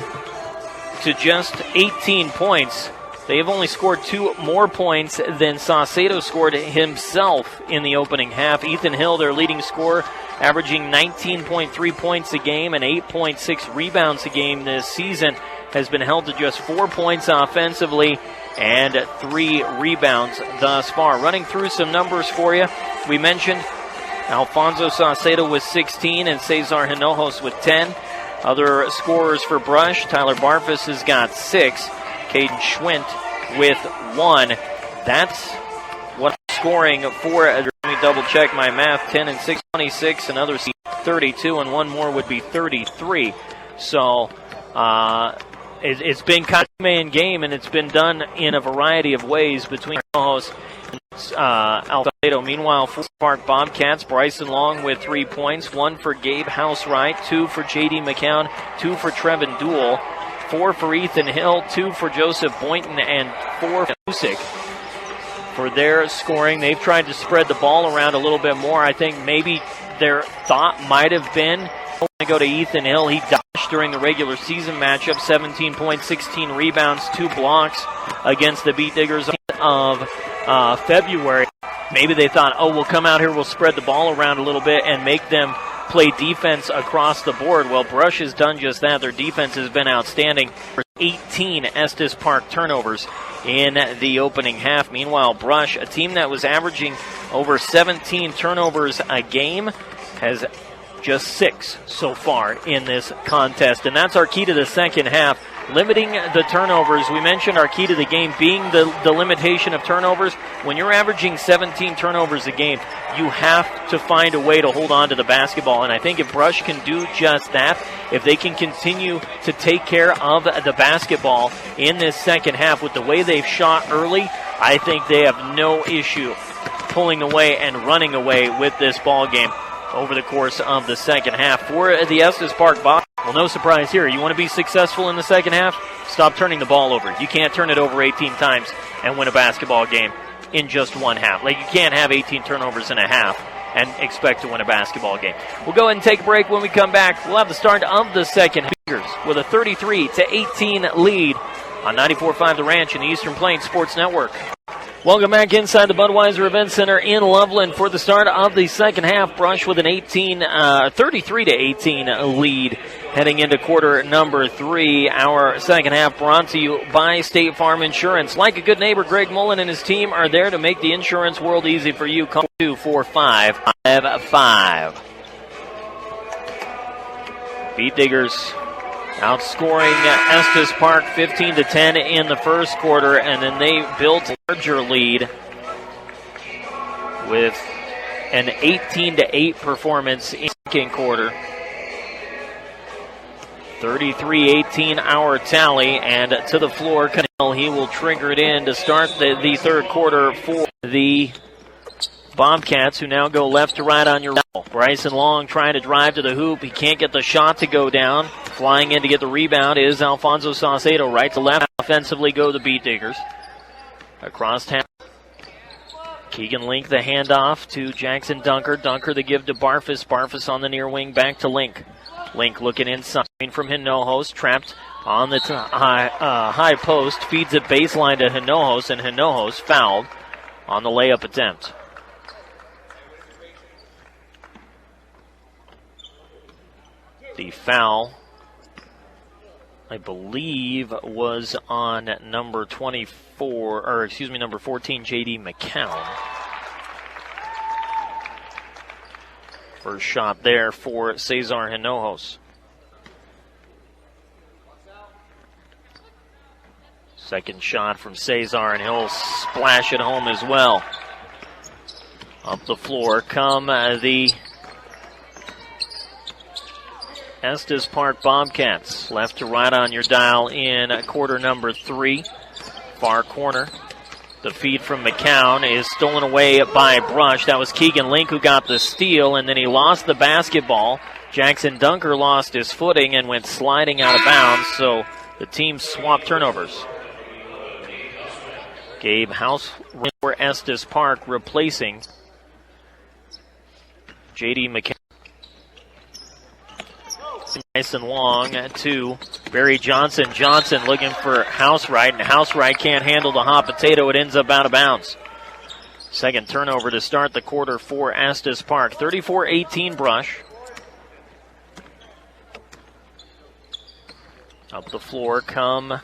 to just 18 points. They have only scored 2 more points than Saucedo scored himself in the opening half. Ethan Hill, their leading scorer, averaging 19.3 points a game and 8.6 rebounds a game this season, has been held to just 4 points offensively and 3 rebounds thus far. Running through some numbers for you, we mentioned Alfonso Saucedo with 16 and Cesar Hinojos with 10. Other scorers for Brush, Tyler Barfus has got 6. Aiden Schwint with 1. That's what I'm scoring for. Let me double check my math. 10 and 6, 26. Another 32, and one more would be 33. So it's been kind of a main game, and it's been done in a variety of ways between hosts and Alfredo. Meanwhile, for Park Bobcats, Bryson Long with 3 points, 1 for Gabe Housewright, 2 for J.D. McCown, 2 for Trevin Duell, 4 for Ethan Hill, 2 for Joseph Boynton, and 4 for Usyk. For their scoring, they've tried to spread the ball around a little bit more. I think maybe their thought might have been to go to Ethan Hill. He dodged during the regular season matchup, 17 points, 16 rebounds, 2 blocks against the Beat Diggers of February. Maybe they thought, we'll come out here, we'll spread the ball around a little bit and make them play defense across the board. Well, Brush has done just that. Their defense has been outstanding. 18 Estes Park turnovers in the opening half. Meanwhile, Brush, a team that was averaging over 17 turnovers a game, has just 6 so far in this contest. And that's our key to the second half, limiting the turnovers. We mentioned our key to the game being the limitation of turnovers. When you're averaging 17 turnovers a game, you have to find a way to hold on to the basketball. And I think if Brush can do just that, if they can continue to take care of the basketball in this second half with the way they've shot early, I think they have no issue pulling away and running away with this ball game over the course of the second half. For the Estes Park Box, well, no surprise here. You want to be successful in the second half? Stop turning the ball over. You can't turn it over 18 times and win a basketball game in just one half. Like, you can't have 18 turnovers in a half and expect to win a basketball game. We'll go ahead and take a break. When we come back, we'll have the start of the second half with a 33-18 lead on 94.5 The Ranch and the Eastern Plains Sports Network. Welcome back inside the Budweiser Event Center in Loveland for the start of the second half. Brush with an 33-18 lead heading into quarter number 3. Our second half brought to you by State Farm Insurance. Like a good neighbor, Greg Mullen and his team are there to make the insurance world easy for you. Call 245-55. Beat Diggers outscoring Estes Park 15-10 in the first quarter, and then they built a larger lead with an 18-8 performance in the second quarter. 33-18 our tally, and to the floor, Cannell, he will trigger it in to start the third quarter for the Bobcats, who now go left to right on your ball. Bryson Long trying to drive to the hoop. He can't get the shot to go down. Flying in to get the rebound is Alfonso Saucedo. Right to left. Offensively go the Beat Diggers. Across town. Keegan Link the handoff to Jackson Dunker. Dunker the give to Barfus. Barfus on the near wing back to Link. Link looking inside from Hinojos. Trapped on the high post. Feeds it baseline to Hinojos, and Hinojos fouled on the layup attempt. The foul, I believe, was on number 14, J.D. McCown. First shot there for Cesar Hinojos. Second shot from Cesar, and he'll splash it home as well. Up the floor come the Estes Park Bobcats. Left to right on your dial in quarter number 3. Far corner. The feed from McCown is stolen away by Brush. That was Keegan Link who got the steal, and then he lost the basketball. Jackson Dunker lost his footing and went sliding out of bounds, so the team swapped turnovers. Gabe House for Estes Park replacing J.D. McCown. Bryson Long to Barry Johnson. Johnson looking for Housewright, and Housewright can't handle the hot potato. It ends up out of bounds. Second turnover to start the quarter for Estes Park. 34-18 Brush. Up the floor come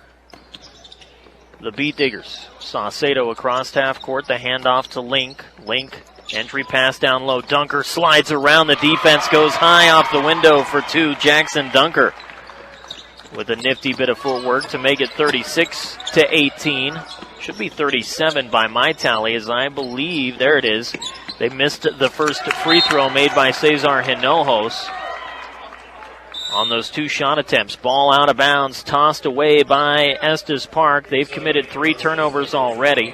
the Beat Diggers. Saucedo across half court. The handoff to Link. Link. Entry pass down low. Dunker slides around. The defense goes high off the window for 2. Jackson Dunker with a nifty bit of footwork to make it 36-18. Should be 37 by my tally, as I believe, there it is. They missed the first free throw made by Cesar Hinojos on those 2 shot attempts. Ball out of bounds, tossed away by Estes Park. They've committed 3 turnovers already.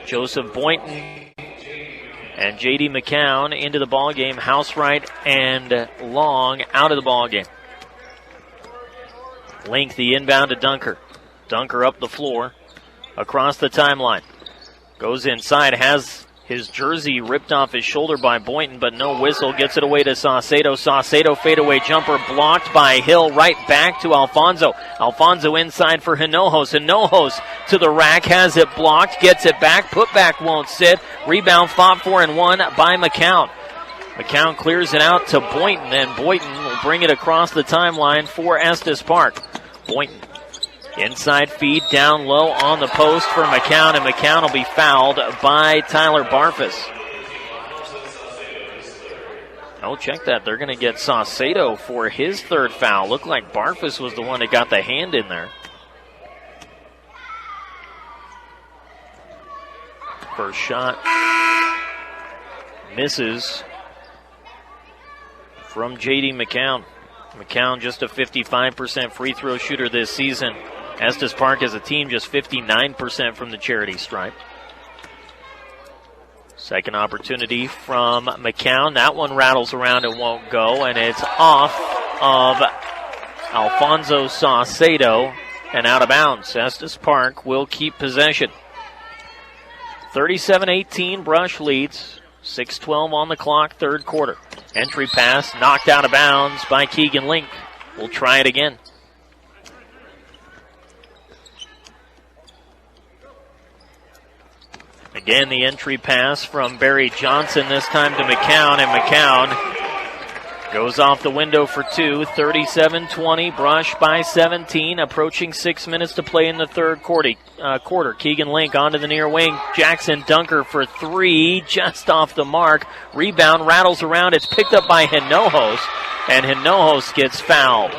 Joseph Boynton and J.D. McCown into the ballgame. Housewright and Long out of the ballgame. Link the inbound to Dunker. Dunker up the floor, across the timeline. Goes inside, has his jersey ripped off his shoulder by Boynton, but no whistle. Gets it away to Saucedo. Saucedo fadeaway jumper blocked by Hill. Right back to Alfonso. Alfonso inside for Hinojos. Hinojos to the rack, has it blocked, gets it back. Putback won't sit. Rebound fought for and won by McCown. McCown clears it out to Boynton, and Boynton will bring it across the timeline for Estes Park. Boynton, inside feed, down low on the post for McCown, and McCown will be fouled by Tyler Barfus. Oh, check that. They're going to get Saucedo for his 3rd foul. Looked like Barfus was the one that got the hand in there. First shot misses from J.D. McCown. McCown just a 55% free throw shooter this season. Estes Park as a team just 59% from the charity stripe. Second opportunity from McCown. That one rattles around and won't go, and it's off of Alfonso Saucedo and out of bounds. Estes Park will keep possession. 37-18, Brush leads. 6:12 on the clock, 3rd quarter. Entry pass knocked out of bounds by Keegan Link. We'll try it again. Again, the entry pass from Barry Johnson, this time to McCown, and McCown goes off the window for 2. 37-20, Brush by 17, approaching 6 minutes to play in the 3rd quarter. Keegan Link onto the near wing. Jackson Dunker for 3, just off the mark. Rebound rattles around. It's picked up by Hinojos, and Hinojos gets fouled.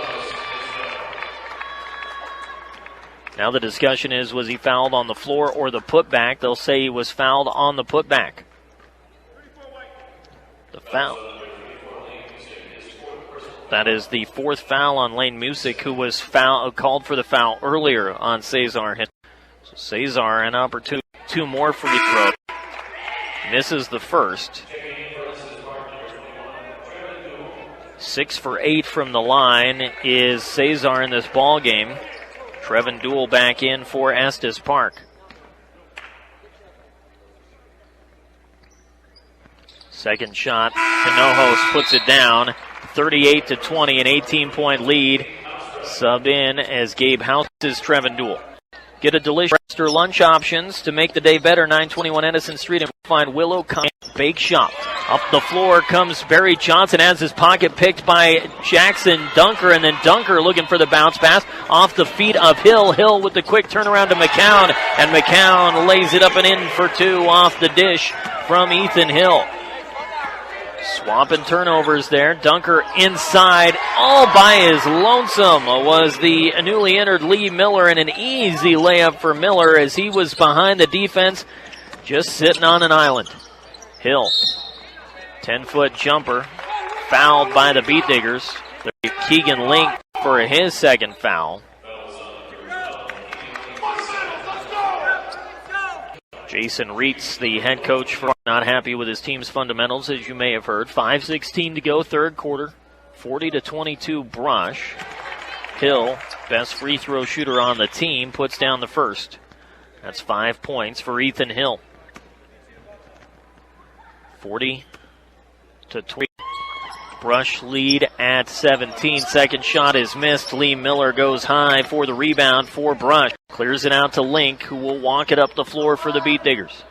Now the discussion is, was he fouled on the floor or the putback? They'll say he was fouled on the putback. The foul. That is the 4th foul on Lane Musick, who was called for the foul earlier on Cesar. So Cesar, an opportunity, 2 more free throws. Misses the first. 6 for 8 from the line is Cesar in this ball game. Trevin Duell back in for Estes Park. Second shot, Hinojos puts it down. 38-20, an 18-point lead. Sub in as Gabe House is Trevin Duell. Get a delicious lunch options to make the day better. 921 Edison Street, and find Willow Bake Shop. Up the floor comes Barry Johnson, has his pocket picked by Jackson Dunker, and then Dunker looking for the bounce pass off the feet of Hill. Hill with the quick turnaround to McCown, and McCown lays it up and in for 2 off the dish from Ethan Hill. Swapping turnovers there. Dunker inside, all by his lonesome, was the newly entered Lee Miller, and an easy layup for Miller as he was behind the defense, just sitting on an island. Hill, 10-foot jumper, fouled by the Beat Diggers. Keegan Link for his 2nd foul. Jason Reitz, the head coach, for not happy with his team's fundamentals, as you may have heard. 5:16 to go, 3rd quarter. 40-22 Brush. Hill, best free throw shooter on the team, puts down the first. That's 5 points for Ethan Hill. 40-20. Brush lead at 17. Second shot is missed. Lee Miller goes high for the rebound for Brush. Clears it out to Link, who will walk it up the floor for the Beat Diggers.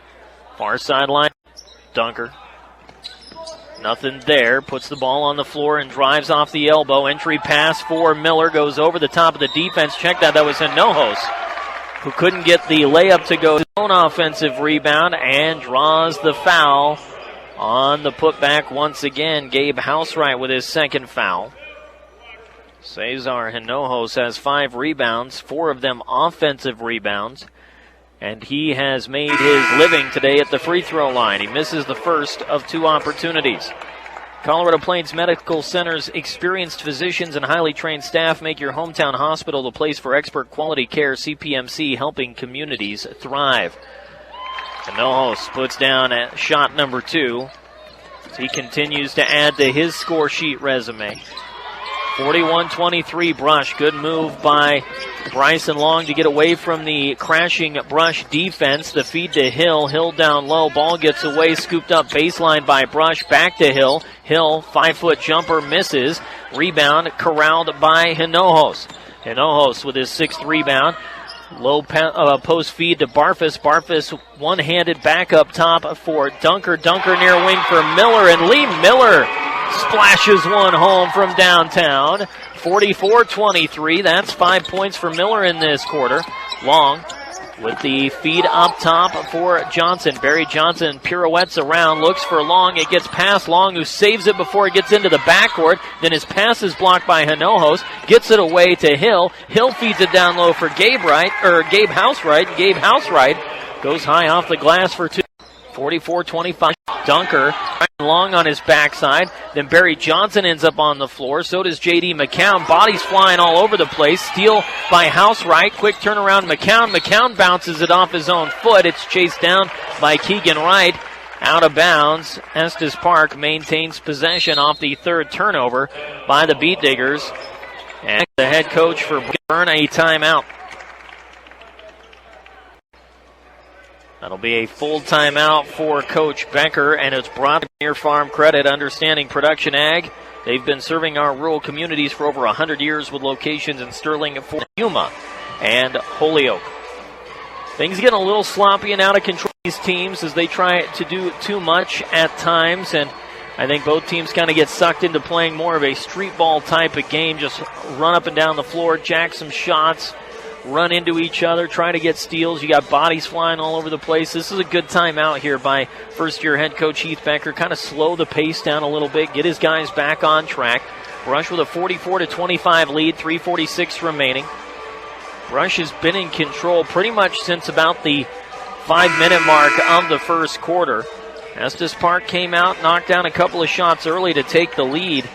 Far sideline, Dunker. Nothing there. Puts the ball on the floor and drives off the elbow. Entry pass for Miller. Goes over the top of the defense. Check that. That was Hinojos, who couldn't get the layup to go. His own offensive rebound and draws the foul on the putback once again. Gabe Housewright with his 2nd foul. Cesar Hinojos has 5 rebounds, 4 of them offensive rebounds, and he has made his living today at the free throw line. He misses the first of 2 opportunities. Colorado Plains Medical Center's experienced physicians and highly trained staff make your hometown hospital the place for expert quality care. CPMC, helping communities thrive. Hinojos puts down at shot number 2. He continues to add to his score sheet resume. 41-23 Brush. Good move by Bryson Long to get away from the crashing Brush defense. The feed to Hill. Hill down low. Ball gets away. Scooped up baseline by Brush. Back to Hill. Hill, 5-foot jumper, misses. Rebound corralled by Hinojos. Hinojos with his 6th rebound. Low post feed to Barfus. Barfus one-handed back up top for Dunker. Dunker near wing for Miller, and Lee Miller splashes one home from downtown. 44-23. That's 5 points for Miller in this quarter. Long with the feed up top for Johnson. Barry Johnson pirouettes around, looks for Long. It gets past Long, who saves it before it gets into the backcourt. Then his pass is blocked by Hinojos. Gets it away to Hill. Hill feeds it down low for Gabe Housewright. Gabe Housewright goes high off the glass for 2. 44-25. Dunker Long on his backside. Then Barry Johnson ends up on the floor. So does J.D. McCown. Bodies flying all over the place. Steal by Housewright. Quick turnaround McCown. McCown bounces it off his own foot. It's chased down by Keegan Wright. Out of bounds. Estes Park maintains possession off the 3rd turnover by the Beat Diggers. And the head coach for Burn a timeout. That'll be a full timeout for Coach Becker, and it's brought to Near Farm Credit, Understanding Production Ag. They've been serving our rural communities for over 100 years with locations in Sterling, Yuma, and Holyoke. Things get a little sloppy and out of control these teams as they try to do too much at times, and I think both teams kind of get sucked into playing more of a street ball type of game, just run up and down the floor, jack some shots, run into each other, try to get steals. You got bodies flying all over the place. This is a good timeout here by first-year head coach Heath Becker. Kind of slow the pace down a little bit, get his guys back on track. Brush with a 44-25 lead, 3:46 remaining. Brush has been in control pretty much since about the 5-minute mark of the first quarter. Estes Park came out, knocked down a couple of shots early to take the lead,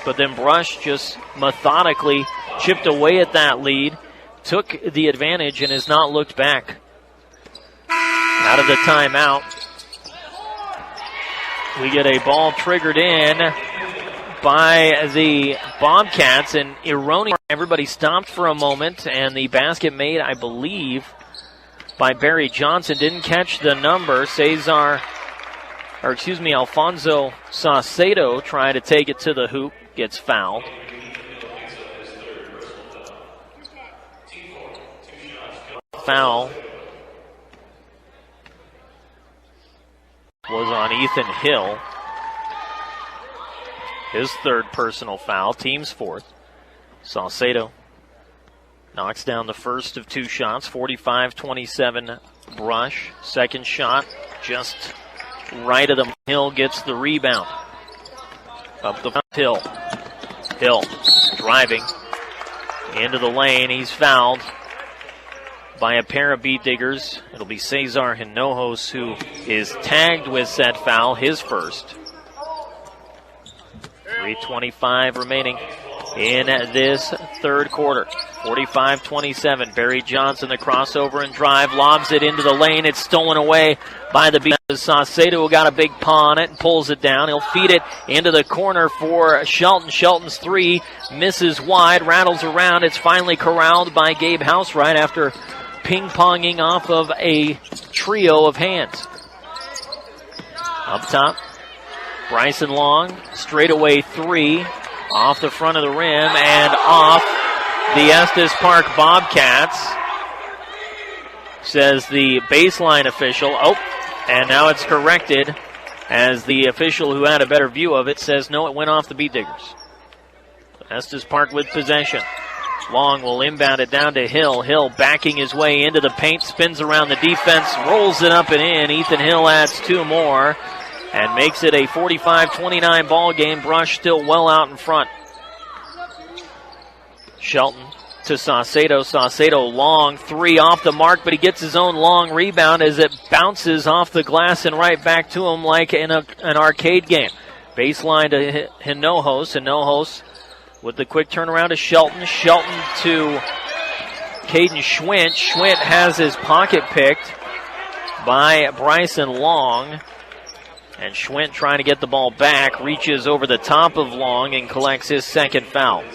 but then Brush just methodically chipped away at that lead, took the advantage, and has not looked back. Out of the timeout, we get a ball triggered in by the Bobcats, and erroneous. Everybody stopped for a moment, and the basket made, I believe, by Barry Johnson. Didn't catch the number. Alfonso Saucedo trying to take it to the hoop, gets fouled. Foul was on Ethan Hill. His 3rd personal foul, team's 4th. Saucedo knocks down the first of 2 shots, 45-27 Brush. Second shot just right of the Hill, gets the rebound. Up the Hill. Hill driving into the lane. He's fouled by a pair of Beat Diggers. It'll be Cesar Hinojos who is tagged with said foul, his first. 3:25 remaining in this 3rd quarter. 45-27. Barry Johnson, the crossover and drive, lobs it into the lane. It's stolen away by the Beat. Saucedo, who got a big paw on it, and pulls it down. He'll feed it into the corner for Shelton. Shelton's 3 misses wide, rattles around. It's finally corralled by Gabe Housewright after ping-ponging off of a trio of hands. Up top, Bryson Long, straightaway 3, off the front of the rim and off the Estes Park Bobcats, says the baseline official. Oh, and now it's corrected as the official who had a better view of it says no, it went off the Beat Diggers. Estes Park with possession. Long will inbound it down to Hill. Hill backing his way into the paint, spins around the defense, rolls it up and in. Ethan Hill adds 2 more and makes it a 45-29 ball game. Brush still well out in front. Shelton to Saucedo. Saucedo long three off the mark, but he gets his own long rebound as it bounces off the glass and right back to him like in an arcade game. Baseline to Hinojos. Hinojos with the quick turnaround to Shelton. Shelton to Caden Schwint. Schwint has his pocket picked by Bryson Long. And Schwint trying to get the ball back, reaches over the top of Long and collects his second foul.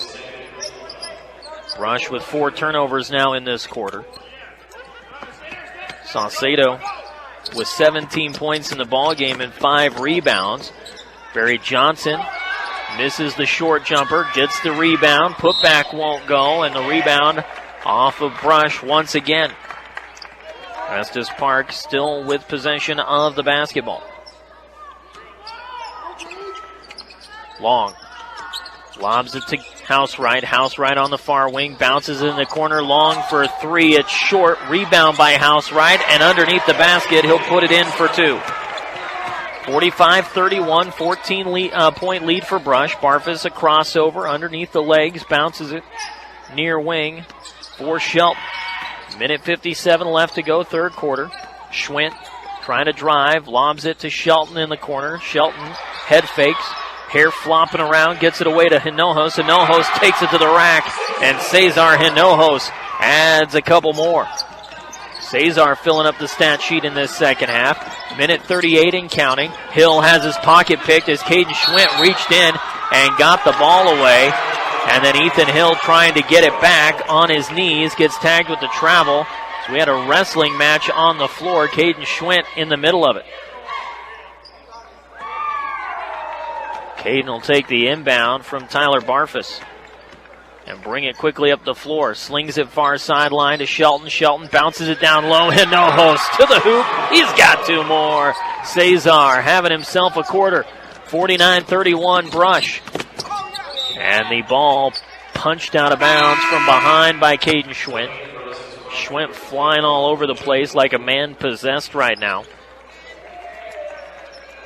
Brush with 4 turnovers now in this quarter. Saucedo with 17 points in the ballgame and 5 rebounds. Barry Johnson misses the short jumper, gets the rebound. Putback won't go, and the rebound off of Brush once again. Estes Park still with possession of the basketball. Long lobs it to Housewright. Housewright on the far wing, bounces in the corner. Long for 3. It's short. Rebound by Housewright, and underneath the basket, he'll put it in for 2. 45-31, 14-point lead for Brush. Barfus a crossover underneath the legs, bounces it near wing for Shelton. Minute 57 left to go, third quarter. Schwint trying to drive, lobs it to Shelton in the corner. Shelton head fakes. Hair flopping around, gets it away to Hinojos. Hinojos takes it to the rack, and Cesar Hinojos adds a couple more. Cesar filling up the stat sheet in this second half. Minute 38 and counting. Hill has his pocket picked as Caden Schwint reached in and got the ball away. And then Ethan Hill trying to get it back on his knees, gets tagged with the travel. So we had a wrestling match on the floor. Caden Schwint in the middle of it. Caden will take the inbound from Tyler Barfus and bring it quickly up the floor. Slings it far sideline to Shelton. Shelton bounces it down low. Hinojos to the hoop. He's got 2 more. Cesar having himself a quarter. 49-31 Brush. And the ball punched out of bounds from behind by Caden Schwint. Schwint flying all over the place like a man possessed right now.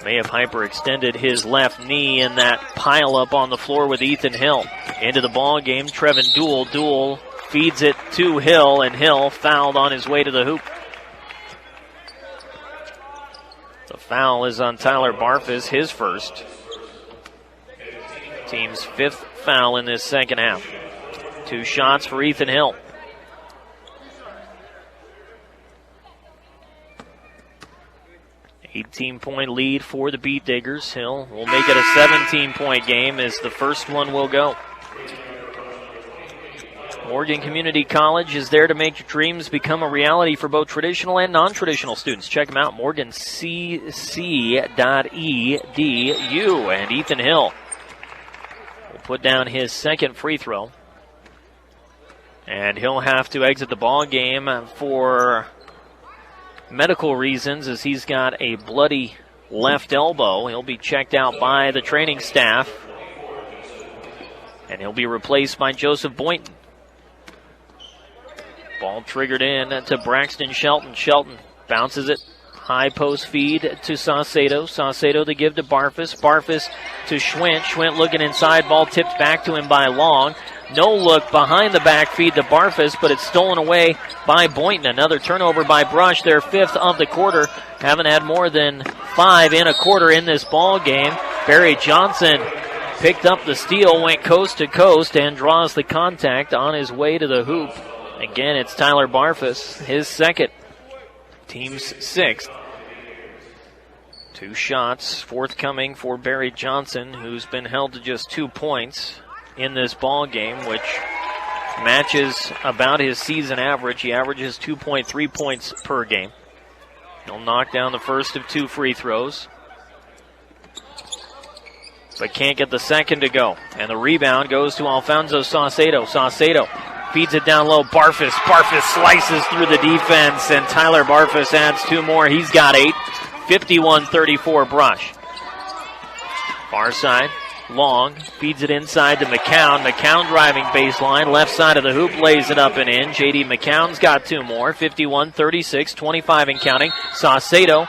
May have hyperextended his left knee in that pile-up on the floor with Ethan Hill. Into the ball game, Trevin Duell. Duell feeds it to Hill, and Hill fouled on his way to the hoop. The foul is on Tyler Barfus, his first. Team's 5th foul in this second half. 2 shots for Ethan Hill. $18-point lead for the Beat Diggers. Hill will make it a 17-point game as the first one will go. Morgan Community College is there to make your dreams become a reality for both traditional and non-traditional students. Check them out, morgancc.edu. And Ethan Hill will put down his second free throw. And he'll have to exit the ball game for medical reasons as he's got a bloody left elbow. He'll be checked out by the training staff, and he'll be replaced by Joseph Boynton. Ball triggered in to Braxton Shelton. Shelton bounces it. High post feed to Saucedo. Saucedo to give to Barfus. Barfus to Schwint. Schwint looking inside. Ball tipped back to him by Long. No look behind the back feed to Barfus, but it's stolen away by Boynton. Another turnover by Brush, their 5th of the quarter. Haven't had more than 5 in a quarter in this ball game. Barry Johnson picked up the steal, went coast to coast, and draws the contact on his way to the hoop. Again, it's Tyler Barfus, his second. Team's 6th. 2 shots forthcoming for Barry Johnson, who's been held to just 2 points in this ball game, which matches about his season average. He averages 2.3 points per game. He'll knock down the first of 2 free throws, but can't get the second to go. And the rebound goes to Alfonso Saucedo. Saucedo feeds it down low. Barfus slices through the defense, and Tyler Barfus adds 2 more. He's got 8. 51-34 Brush. Far side. Long feeds it inside to McCown. McCown driving baseline, left side of the hoop, lays it up and in. J.D. McCown's got 2 more. 51-36, 25 and counting. Saucedo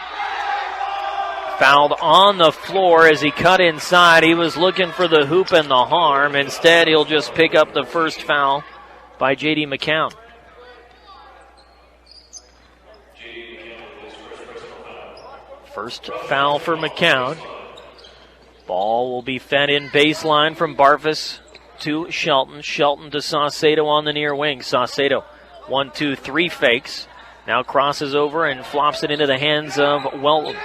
Fouled on the floor as he cut inside. He was looking for the hoop and the harm. Instead, he'll just pick up the first foul by J.D. McCown. First foul for McCown. Ball will be fed in baseline from Barfus to Shelton. Shelton to Saucedo on the near wing. Saucedo, 1-2-3 fakes. Now crosses over and flops it into the hands of Welland.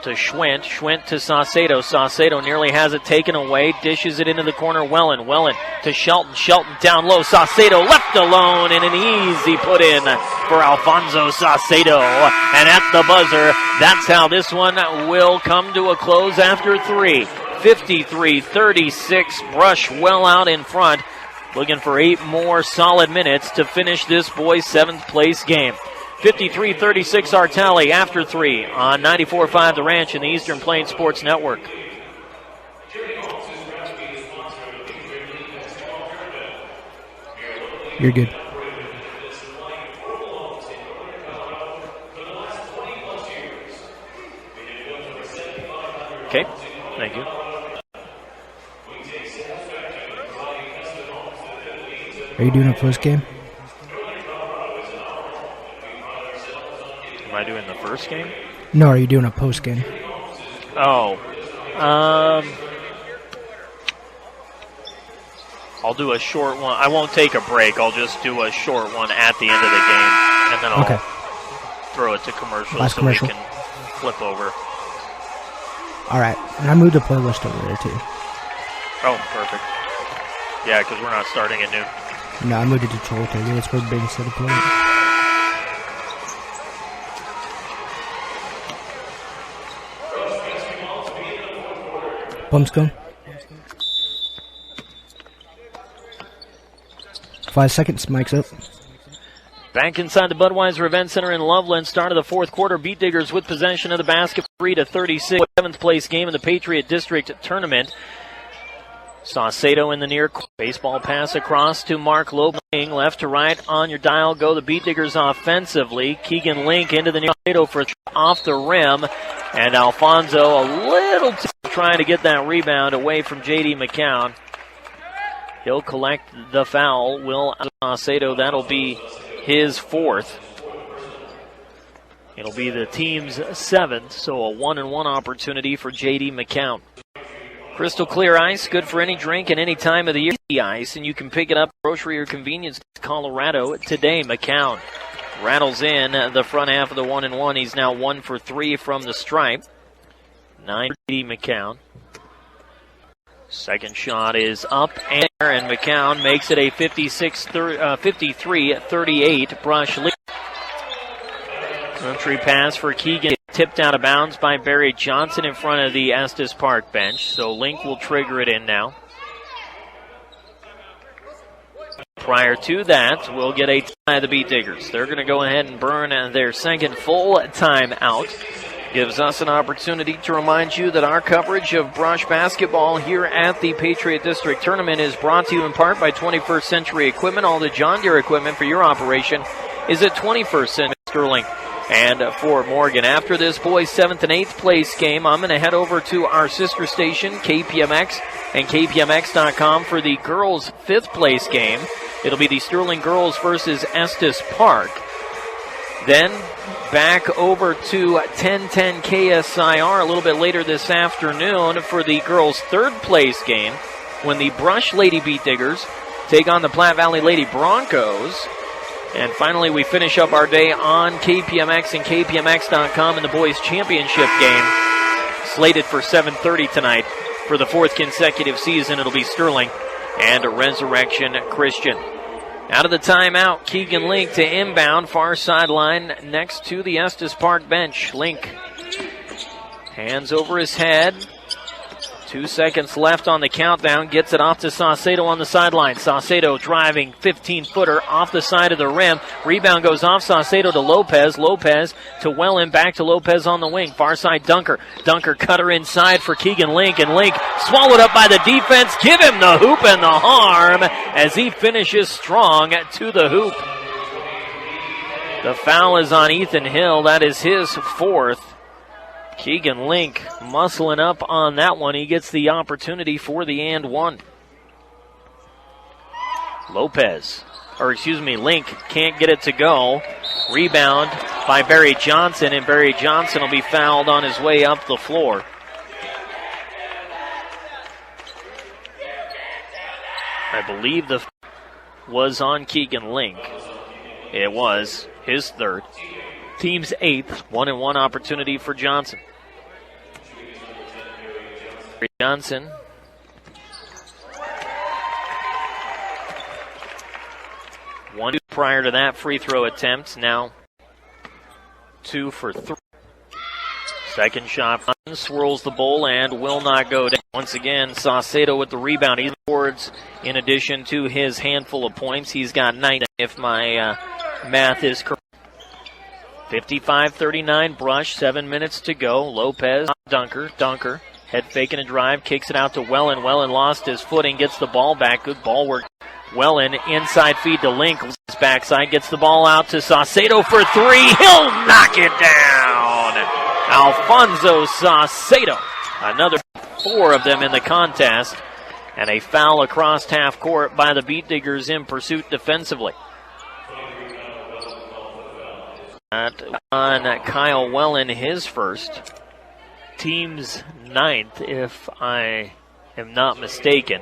To Schwint. Schwint to Saucedo. Saucedo nearly has it taken away. Dishes it into the corner. Welland. Welland to Shelton. Shelton down low. Saucedo left alone and an easy put in for Alfonso Saucedo. And at the buzzer, that's how this one will come to a close after 3. 53-36. Brush well out in front. Looking for 8 more solid minutes to finish this boys' 7th place game. 53-36 our tally after 3 on 94.5 The Ranch and the Eastern Plains Sports Network.
You're good.
Okay, thank you.
Are you doing a post game?
Am I doing the first game?
No, are you doing a post game?
Oh. I'll do a short one. I won't take a break. I'll just do a short one at the end of the game. And then I'll throw it to commercials
Last commercial.
we can flip over.
All right. And I moved the playlist over there, too.
Oh, perfect. Yeah, because we're not starting at noon.
No, I moved it to 12:30. It's for the big set of play. Bumps going. 5 seconds, mic's up.
Back inside the Budweiser Event Center in Loveland, start of the 4th quarter. Beat Diggers with possession of the basket, 3-36. 7th place game in the Patriot District Tournament. Saucedo in the near baseball pass across to Mark Loebling, left to right on your dial. Go the Beat Diggers offensively. Keegan Link into the near Saucedo for off the rim, and Alfonso a little trying to get that rebound away from J.D. McCown. He'll collect the foul. Will Saucedo, that'll be his 4th. It'll be the team's 7th, so a 1-and-1 opportunity for J.D. McCown. Crystal clear ice, good for any drink and any time of the year. Ice, and you can pick it up at grocery or convenience Colorado today. McCown rattles in the front half of the 1-and-1. He's now 1 for 3 from the stripe. 9 McCown. Second shot is up and McCown makes it a 53-38 Brush lead. Entry pass for Keegan, tipped out of bounds by Barry Johnson in front of the Estes Park bench. So Link will trigger it in now. Prior to that, we'll get a tie of the Beat Diggers. They're going to go ahead and burn their second full time out. Gives us an opportunity to remind you that our coverage of Brush basketball here at the Patriot District Tournament is brought to you in part by 21st Century Equipment. All the John Deere equipment for your operation is at 21st Century Sterling and Fort Morgan. After this boys' 7th and 8th place game, I'm going to head over to our sister station, KPMX, and KPMX.com for the girls' 5th place game. It'll be the Sterling girls versus Estes Park. Then back over to 1010 KSIR a little bit later this afternoon for the girls' 3rd place game when the Brush Lady Beat Diggers take on the Platte Valley Lady Broncos. And finally, we finish up our day on KPMX and KPMX.com in the boys' championship game, slated for 7:30 tonight. For the 4th consecutive season, it'll be Sterling and Resurrection Christian. Out of the timeout, Keegan Link to inbound, far sideline next to the Estes Park bench. Link, hands over his head. 2 seconds left on the countdown. Gets it off to Saucedo on the sideline. Saucedo driving 15-footer off the side of the rim. Rebound goes off Saucedo to Lopez. Lopez to Welland. Back to Lopez on the wing. Far side Dunker. Dunker cutter inside for Keegan Link. And Link swallowed up by the defense. Give him the hoop and the harm as he finishes strong to the hoop. The foul is on Ethan Hill. That is his 4th. Keegan Link muscling up on that one. He gets the opportunity for the and one. Link can't get it to go. Rebound by Barry Johnson, and Barry Johnson will be fouled on his way up the floor. I believe the was on Keegan Link. It was his third. Team's eighth, 1-and-1 opportunity for Johnson. Johnson. One prior to that free throw attempt. Now 2 for 3. Second shot swirls the bowl and will not go down. Once again, Saucedo with the rebound. He boards in addition to his handful of points. He's got 9 if my math is correct. 55-39 Brush, 7 minutes to go. Lopez, dunker, head faking a drive, kicks it out to Wellen. Wellen lost his footing, gets the ball back. Good ball work. Wellen, inside feed to Link. His backside, gets the ball out to Saucedo for 3. He'll knock it down. Alfonso Saucedo. Another 4 of them in the contest. And a foul across half court by the Beat Diggers in pursuit defensively. On Kyle Wellen, his first. Team's 9th, if I am not mistaken.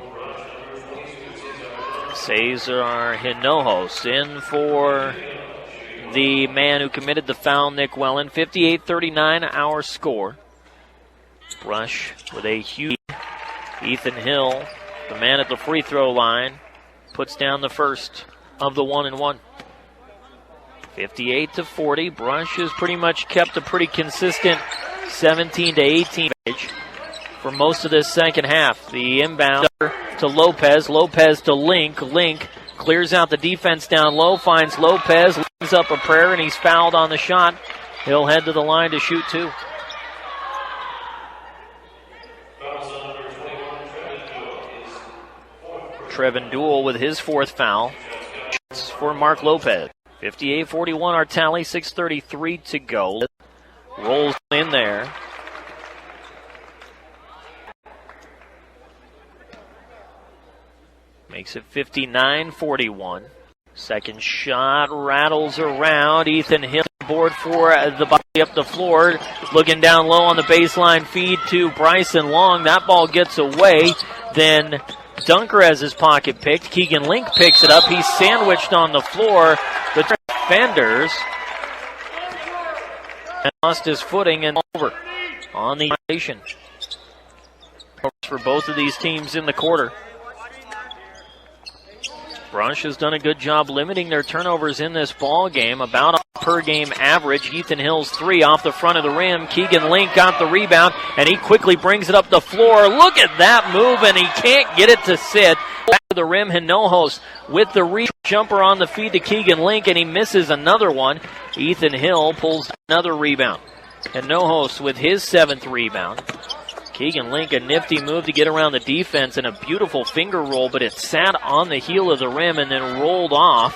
Cesar Hinojos in for the man who committed the foul, Nick Wellen. 58-39 our score. Brush with a huge Ethan Hill, the man at the free throw line, puts down the first of the 1-and-1. 58-40. Brush has pretty much kept a pretty consistent 17-18 for most of this second half. The inbound to Lopez. Lopez to Link. Link clears out the defense down low, finds Lopez, lines up a prayer, and he's fouled on the shot. He'll head to the line to shoot 2. Trevin Duell with his 4th foul. For Mark Lopez. 58-41 our tally, 6:33 to go. Rolls in there. Makes it 59-41. Second shot rattles around. Ethan Hill board for the body up the floor. Looking down low on the baseline feed to Bryson Long. That ball gets away. Then Dunker has his pocket picked. Keegan Link picks it up. He's sandwiched on the floor. The defenders lost his footing and over on the nation for both of these teams in the quarter. Brush has done a good job limiting their turnovers in this ball game, about a per game average. Ethan Hill's 3 off the front of the rim. Keegan Link got the rebound, and he quickly brings it up the floor. Look at that move, and he can't get it to sit. Back to the rim, Hinojos with the jumper on the feed to Keegan Link, and he misses another one. Ethan Hill pulls another rebound. Hinojos with his 7th rebound. Keegan Link, a nifty move to get around the defense and a beautiful finger roll, but it sat on the heel of the rim and then rolled off,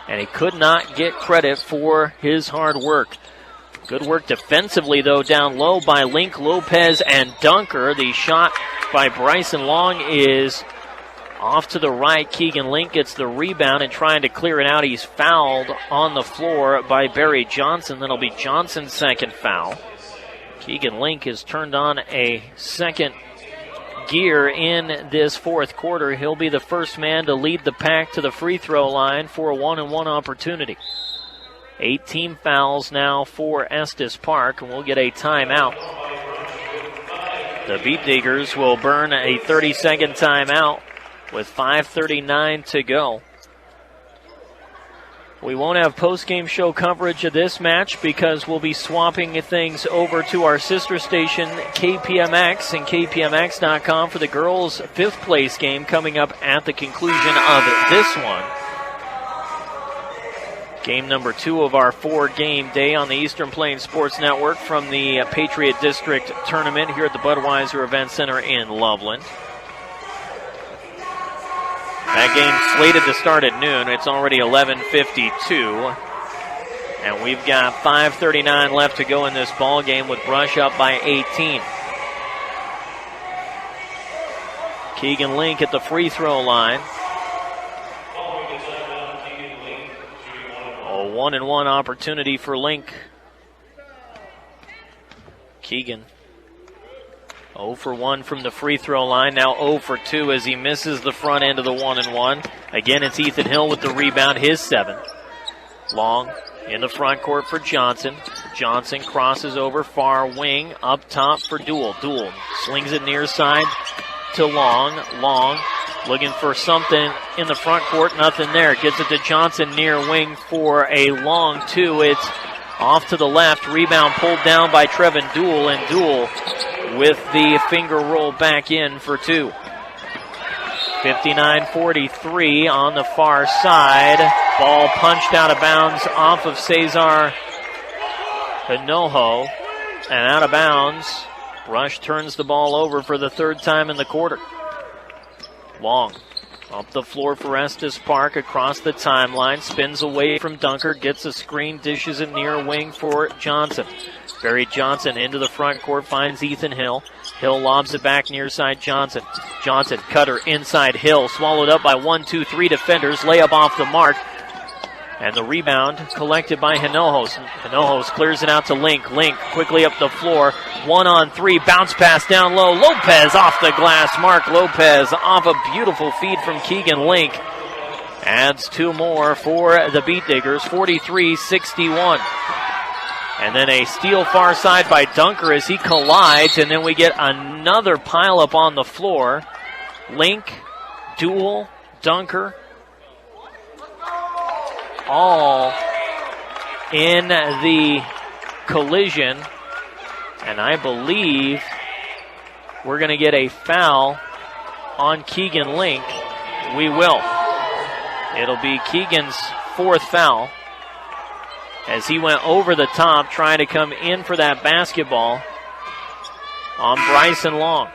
and he could not get credit for his hard work. Good work defensively, though, down low by Link, Lopez, and Dunker. The shot by Bryson Long is off to the right. Keegan Link gets the rebound and trying to clear it out. He's fouled on the floor by Barry Johnson. That'll be Johnson's 2nd foul. Keegan Link has turned on a second gear in this 4th quarter. He'll be the first man to lead the pack to the free throw line for a 1-and-1 opportunity. 18 fouls now for Estes Park, and we'll get a timeout. The Beat Diggers will burn a 30-second timeout with 5:39 to go. We won't have post-game show coverage of this match because we'll be swapping things over to our sister station, KPMX, and KPMX.com for the girls' 5th place game coming up at the conclusion of this one. Game number 2 of our 4-game day on the Eastern Plains Sports Network from the Patriot District Tournament here at the Budweiser Event Center in Loveland. That game slated to start at noon. It's already 11:52. And we've got 5:39 left to go in this ball game with Brush up by 18. Keegan Link at the free throw line. A 1-and-1 opportunity for Link. Keegan 0 for 1 from the free throw line. Now 0 for 2 as he misses the front end of the 1-and-1. Again, it's Ethan Hill with the rebound, his 7th. Long in the front court for Johnson. Johnson crosses over far wing, up top for Duel. Duel slings it near side to Long. Long looking for something in the front court, nothing there. Gets it to Johnson near wing for a long 2. It's off to the left. Rebound pulled down by Trevin Duel, and Duel with the finger roll back in for 2. 59-43 on the far side. Ball punched out of bounds off of Cesar Hinojo and out of bounds. Brush turns the ball over for the 3rd time in the quarter. Long up the floor for Estes Park across the timeline. Spins away from Dunker. Gets a screen. Dishes it near wing for Johnson. Barry Johnson into the front court. Finds Ethan Hill. Hill lobs it back near side Johnson. Johnson cutter inside Hill. Swallowed up by 1-2-3 defenders. Layup off the mark. And the rebound collected by Hinojos. Hinojos clears it out to Link. Link quickly up the floor. 1-on-3. Bounce pass down low. Lopez off the glass. Mark Lopez off a beautiful feed from Keegan Link. Adds 2 more for the Beat Diggers. 43-61. And then a steal far side by Dunker as he collides. And then we get another pileup on the floor. Link, Duel, Dunker, all in the collision. And I believe we're going to get a foul on Keegan Link. We will. It'll be Keegan's 4th foul as he went over the top trying to come in for that basketball on Bryson Long.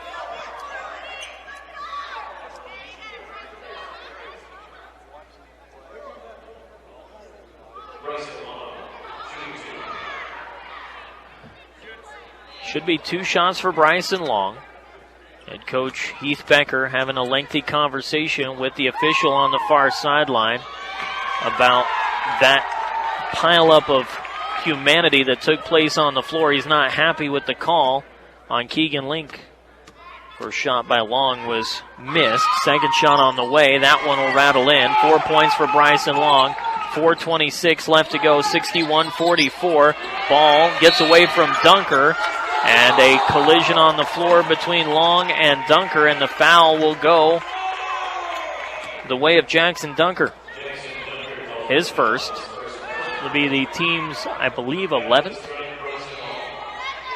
Should be 2 shots for Bryson Long. Head coach Heath Becker having a lengthy conversation with the official on the far sideline about that pileup of humanity that took place on the floor. He's not happy with the call on Keegan Link. First shot by Long was missed. Second shot on the way. That one will rattle in. 4 points for Bryson Long. 4:26 left to go. 61-44. Ball gets away from Dunker. And a collision on the floor between Long and Dunker, and the foul will go the way of Jackson Dunker. His first will be the team's, I believe, 11th.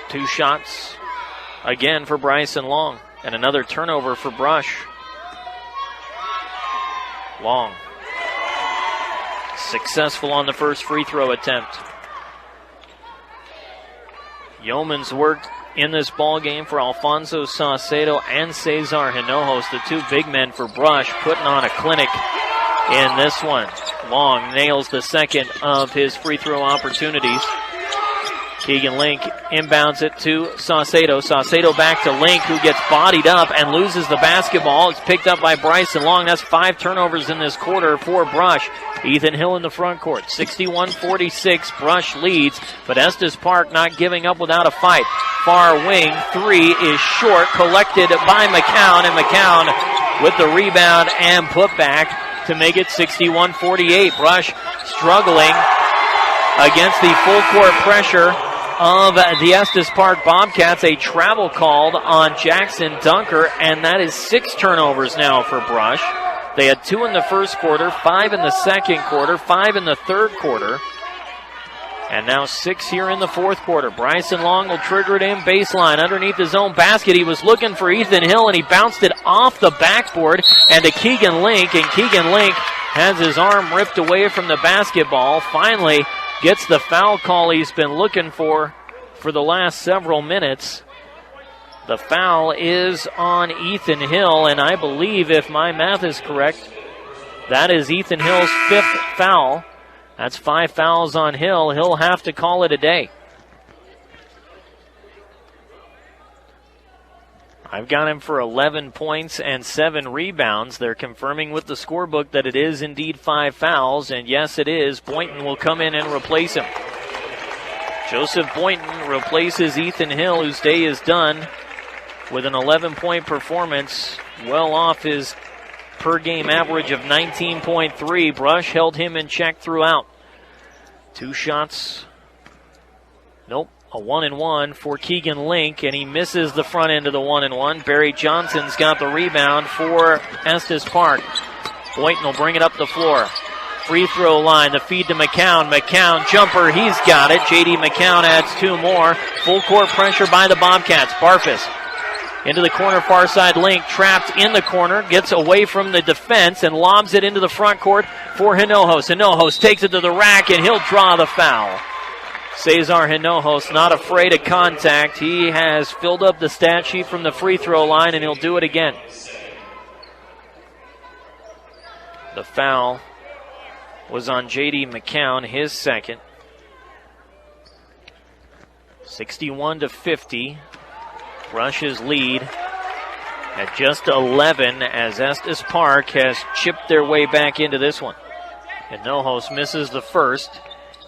2 shots again for Bryson Long, and another turnover for Brush. Long successful on the first free throw attempt. Yeoman's work in this ball game for Alfonso Saucedo and Cesar Hinojos, the 2 big men for Brush, putting on a clinic in this one. Long nails the second of his free throw opportunities. Keegan Link inbounds it to Saucedo. Saucedo back to Link, who gets bodied up and loses the basketball. It's picked up by Bryson Long. That's 5 turnovers in this quarter for Brush. Ethan Hill in the front court. 61-46. Brush leads, but Estes Park not giving up without a fight. Far wing 3 is short, collected by McCown, and McCown with the rebound and put back to make it 61-48. Brush struggling against the full court pressure of the Estes Park Bobcats. A travel called on Jackson Dunker, and that is 6 turnovers now for Brush. They had 2 in the first quarter, 5 in the second quarter, 5 in the third quarter, and now 6 here in the fourth quarter. Bryson Long will trigger it in baseline underneath his own basket. He was looking for Ethan Hill, and he bounced it off the backboard and to Keegan Link, and Keegan Link has his arm ripped away from the basketball. Finally gets the foul call he's been looking for the last several minutes. The foul is on Ethan Hill, and I believe, if my math is correct, that is Ethan Hill's 5th foul. That's 5 fouls on Hill. He'll have to call it a day. I've got him for 11 points and 7 rebounds. They're confirming with the scorebook that it is indeed 5 fouls, and yes, it is. Boynton will come in and replace him. Joseph Boynton replaces Ethan Hill, whose day is done with an 11-point performance, well off his per-game average of 19.3. Brush held him in check throughout. 2 shots. Nope. A 1-and-1 for Keegan Link, and he misses the front end of the 1-and-1. Barry Johnson's got the rebound for Estes Park. Boynton will bring it up the floor. Free throw line, the feed to McCown. McCown, jumper, he's got it. J.D. McCown adds 2 more. Full court pressure by the Bobcats. Barfus into the corner, far side. Link trapped in the corner, gets away from the defense and lobs it into the front court for Hinojos. Hinojos takes it to the rack, and he'll draw the foul. Cesar Hinojos not afraid of contact. He has filled up the stat sheet from the free throw line, and he'll do it again. The foul was on J.D. McCown, his second. 61-50. Rush's lead at just 11 as Estes Park has chipped their way back into this one. Hinojos misses the first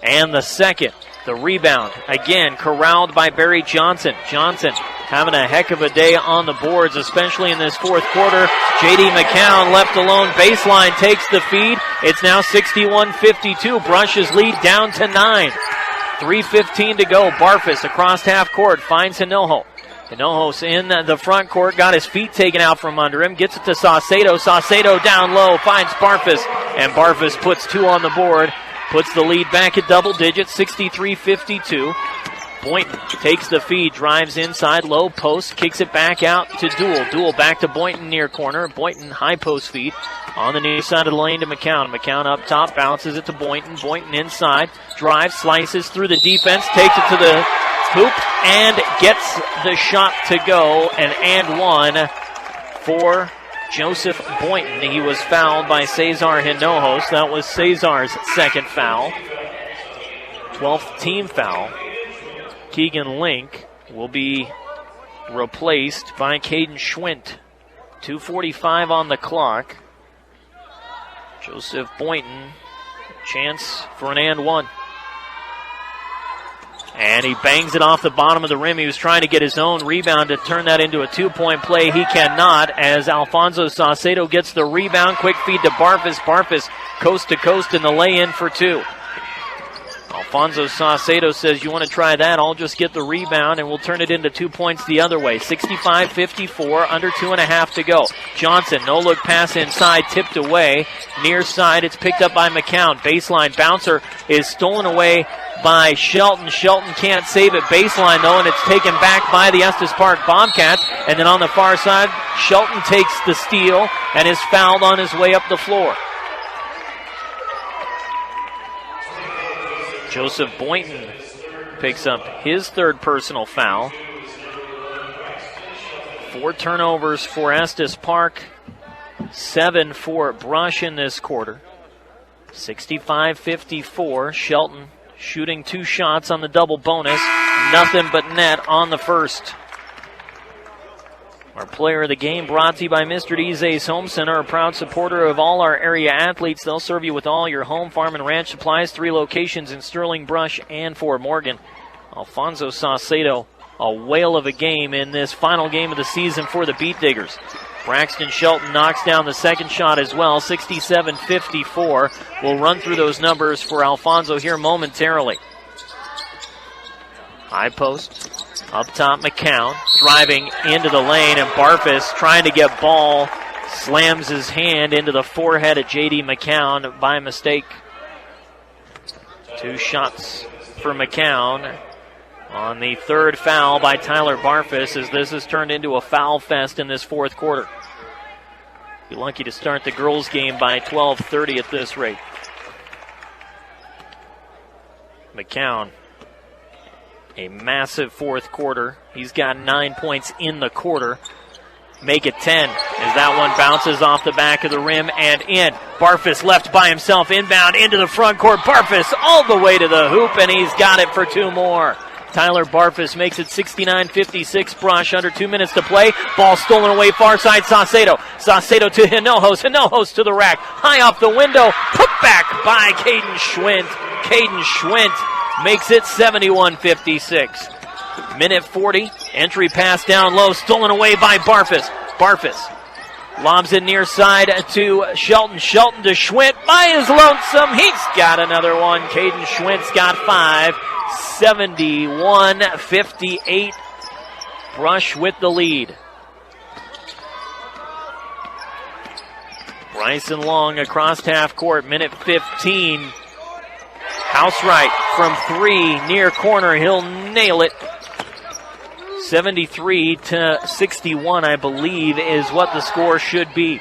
and the second. The rebound, again, corralled by Barry Johnson. Johnson having a heck of a day on the boards, especially in this fourth quarter. J.D. McCown left alone. Baseline takes the feed. It's now 61-52. Brush's lead down to 9. 3:15 to go. Barfus across half court finds Hinojos. Hinojos in the front court, got his feet taken out from under him, gets it to Saucedo. Saucedo down low, finds Barfus, and Barfus puts 2 on the board. Puts the lead back at double digits, 63-52. Boynton takes the feed, drives inside, low post, kicks it back out to Duel. Duel back to Boynton near corner. Boynton high post feed on the near side of the lane to McCown. McCown up top, bounces it to Boynton. Boynton inside, drives, slices through the defense, takes it to the hoop, and gets the shot to go. And one for Joseph Boynton. He was fouled by Cesar Hinojos. That was Cesar's second foul. 12th team foul. Keegan Link will be replaced by Caden Schwint. 2:45 on the clock. Joseph Boynton, chance for an and one. And he bangs it off the bottom of the rim. He was trying to get his own rebound to turn that into a 2-point play. He cannot as Alfonso Saucedo gets the rebound. Quick feed to Barfus. Barfus coast to coast in the lay-in for 2. Alfonso Saucedo says, you want to try that? I'll just get the rebound and we'll turn it into 2 points the other way. 65-54, under 2.5 to go. Johnson, no-look pass inside, tipped away. Near side, it's picked up by McCown. Baseline bouncer is stolen away by Shelton. Shelton can't save it. Baseline, though, and it's taken back by the Estes Park Bobcats. And then on the far side, Shelton takes the steal and is fouled on his way up the floor. Joseph Boynton picks up his third personal foul. 4 turnovers for Estes Park. 7 for Brush in this quarter. 65-54. Shelton shooting 2 shots on the double bonus. Nothing but net on the first. Our player of the game brought to you by Mr. D's Ace Home Center, a proud supporter of all our area athletes. They'll serve you with all your home, farm, and ranch supplies. 3 locations in Sterling, Brush, and Fort Morgan. Alfonso Saucedo, a whale of a game in this final game of the season for the Beat Diggers. Braxton Shelton knocks down the second shot as well, 67-54. We'll run through those numbers for Alfonso here momentarily. High post. Up top, McCown driving into the lane, and Barfus trying to get ball, slams his hand into the forehead of J.D. McCown by mistake. 2 shots for McCown on the third foul by Tyler Barfus as this has turned into a foul fest in this fourth quarter. Be lucky to start the girls' game by 12:30 at this rate. McCown, a massive fourth quarter. He's got 9 points in the quarter. make it 10 as that one bounces off the back of the rim and in. Barfus left by himself, inbound into the front court. Barfus all the way to the hoop, and he's got it for 2 more. Tyler Barfus makes it 69-56. Brush, under 2 minutes to play. Ball stolen away far side. Saucedo. Saucedo to Hinojos. Hinojos to the rack. High off the window. Put back by Caden Schwint. Caden Schwint makes it 71-56. Minute 40. Entry pass down low. Stolen away by Barfus. Barfus lobs it near side to Shelton. Shelton to Schwint by his lonesome. He's got another one. Caden Schwint's got 5. 71-58. Brush with the lead. Bryson Long across half court. Minute 15. Housewright from 3 near corner. He'll nail it. 73-61, I believe, is what the score should be.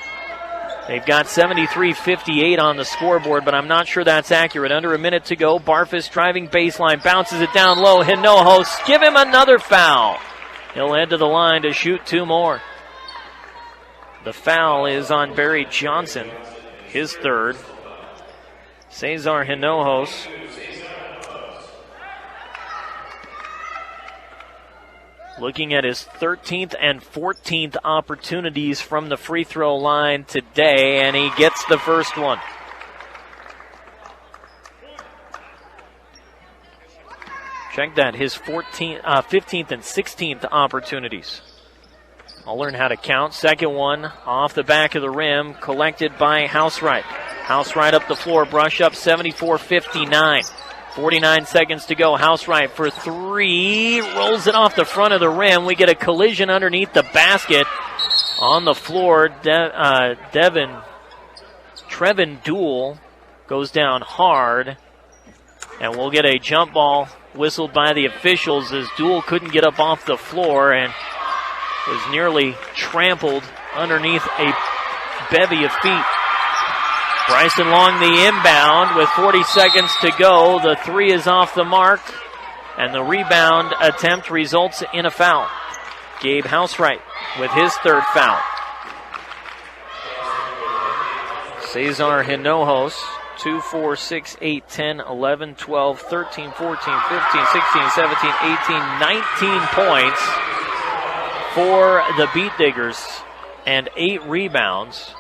They've got 73-58 on the scoreboard, but I'm not sure that's accurate. Under a minute to go. Barfus driving baseline, bounces it down low. Hinojos, give him another foul. He'll head to the line to shoot 2 more. The foul is on Barry Johnson, his 3rd. Cesar Hinojos looking at his 13th and 14th opportunities from the free throw line today, and he gets the first one. Check that, his 15th and 16th opportunities. I'll learn how to count. Second one off the back of the rim, collected by Housewright. Housewright up the floor, brush up 74-59. 49 seconds to go. Housewright for 3. Rolls it off the front of the rim. We get a collision underneath the basket. On the floor, Trevin Dool goes down hard. And we'll get a jump ball whistled by the officials as Dool couldn't get up off the floor and was nearly trampled underneath a bevy of feet. Bryson Long the inbound with 40 seconds to go. The 3 is off the mark, and the rebound attempt results in a foul. Gabe Housewright with his 3rd foul. Cesar Hinojos, 2, 4, 6, 8, 10, 11, 12, 13, 14, 15, 16, 17, 18, 19 points for the Beat Diggers and 8 rebounds.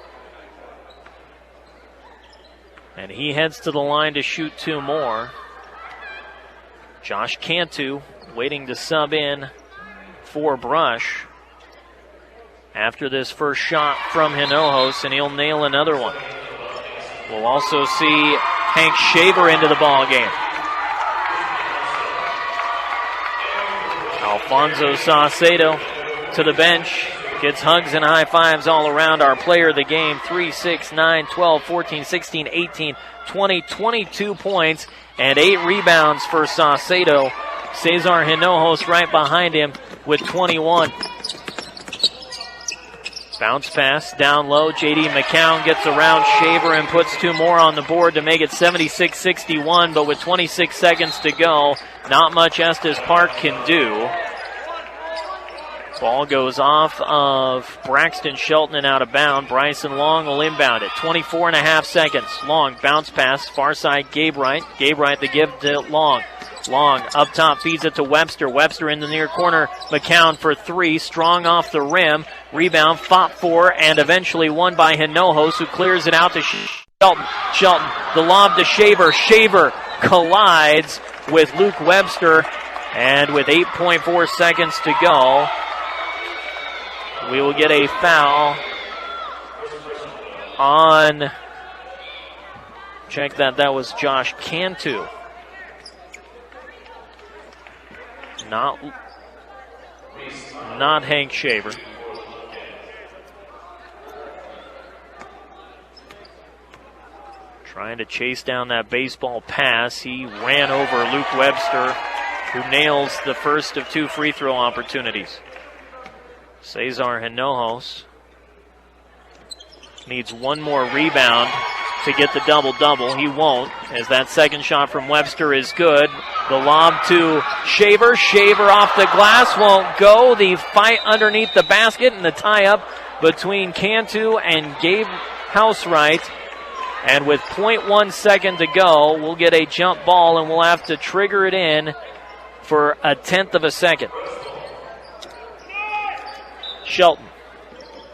And he heads to the line to shoot 2 more. Josh Cantu waiting to sub in for Brush after this first shot from Hinojos, and he'll nail another one. We'll also see Hank Shaver into the ball game. Alfonso Saucedo to the bench. Gets hugs and high fives all around. Our player of the game, 3, 6, 9, 12, 14, 16, 18, 20, 22 points and 8 rebounds for Saucedo. Cesar Hinojos right behind him with 21. Bounce pass down low. J.D. McCown gets around Shaver and puts 2 more on the board to make it 76-61, but with 26 seconds to go, not much Estes Park can do. Ball goes off of Braxton Shelton and out of bound. Bryson Long will inbound it. 24.5 seconds. Long bounce pass. Far side Gabe Wright. Gabe Wright the give to Long. Long up top feeds it to Webster. Webster in the near corner. McCown for 3. Strong off the rim. Rebound fought for and eventually won by Hinojos, who clears it out to Shelton. Shelton the lob to Shaver. Shaver collides with Luke Webster, and with 8.4 seconds to go, we will get a foul on, check that, that was Josh Cantu. Not Hank Shaver. Trying to chase down that baseball pass. He ran over Luke Webster, who nails the first of 2 free throw opportunities. Cesar Hinojos needs 1 more rebound to get the double-double. He won't, as that second shot from Webster is good. The lob to Shaver. Shaver off the glass, won't go. The fight underneath the basket and the tie-up between Cantu and Gabe Housewright. And with 0.1 second to go, we'll get a jump ball and we'll have to trigger it in for a tenth of a second. Shelton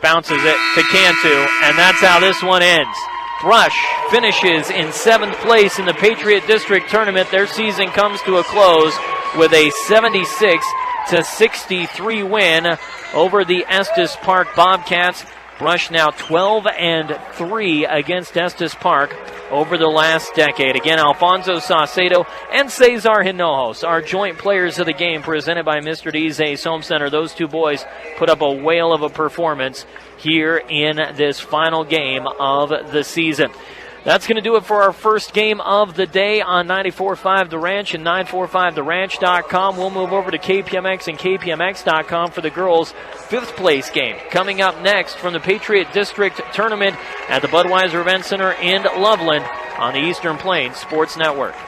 bounces it to Cantu, and that's how this one ends. Brush finishes in 7th place in the Patriot District Tournament. Their season comes to a close with a 76-63 win over the Estes Park Bobcats. Brush now 12-3 against Estes Park over the last decade. Again, Alfonso Saucedo and Cesar Hinojos, our joint players of the game, presented by Mr. D's Ace Home Center. Those two boys put up a whale of a performance here in this final game of the season. That's going to do it for our first game of the day on 94.5 The Ranch and 945theranch.com. We'll move over to KPMX and KPMX.com for the girls' 5th place game. Coming up next from the Patriot District Tournament at the Budweiser Event Center in Loveland on the Eastern Plains Sports Network.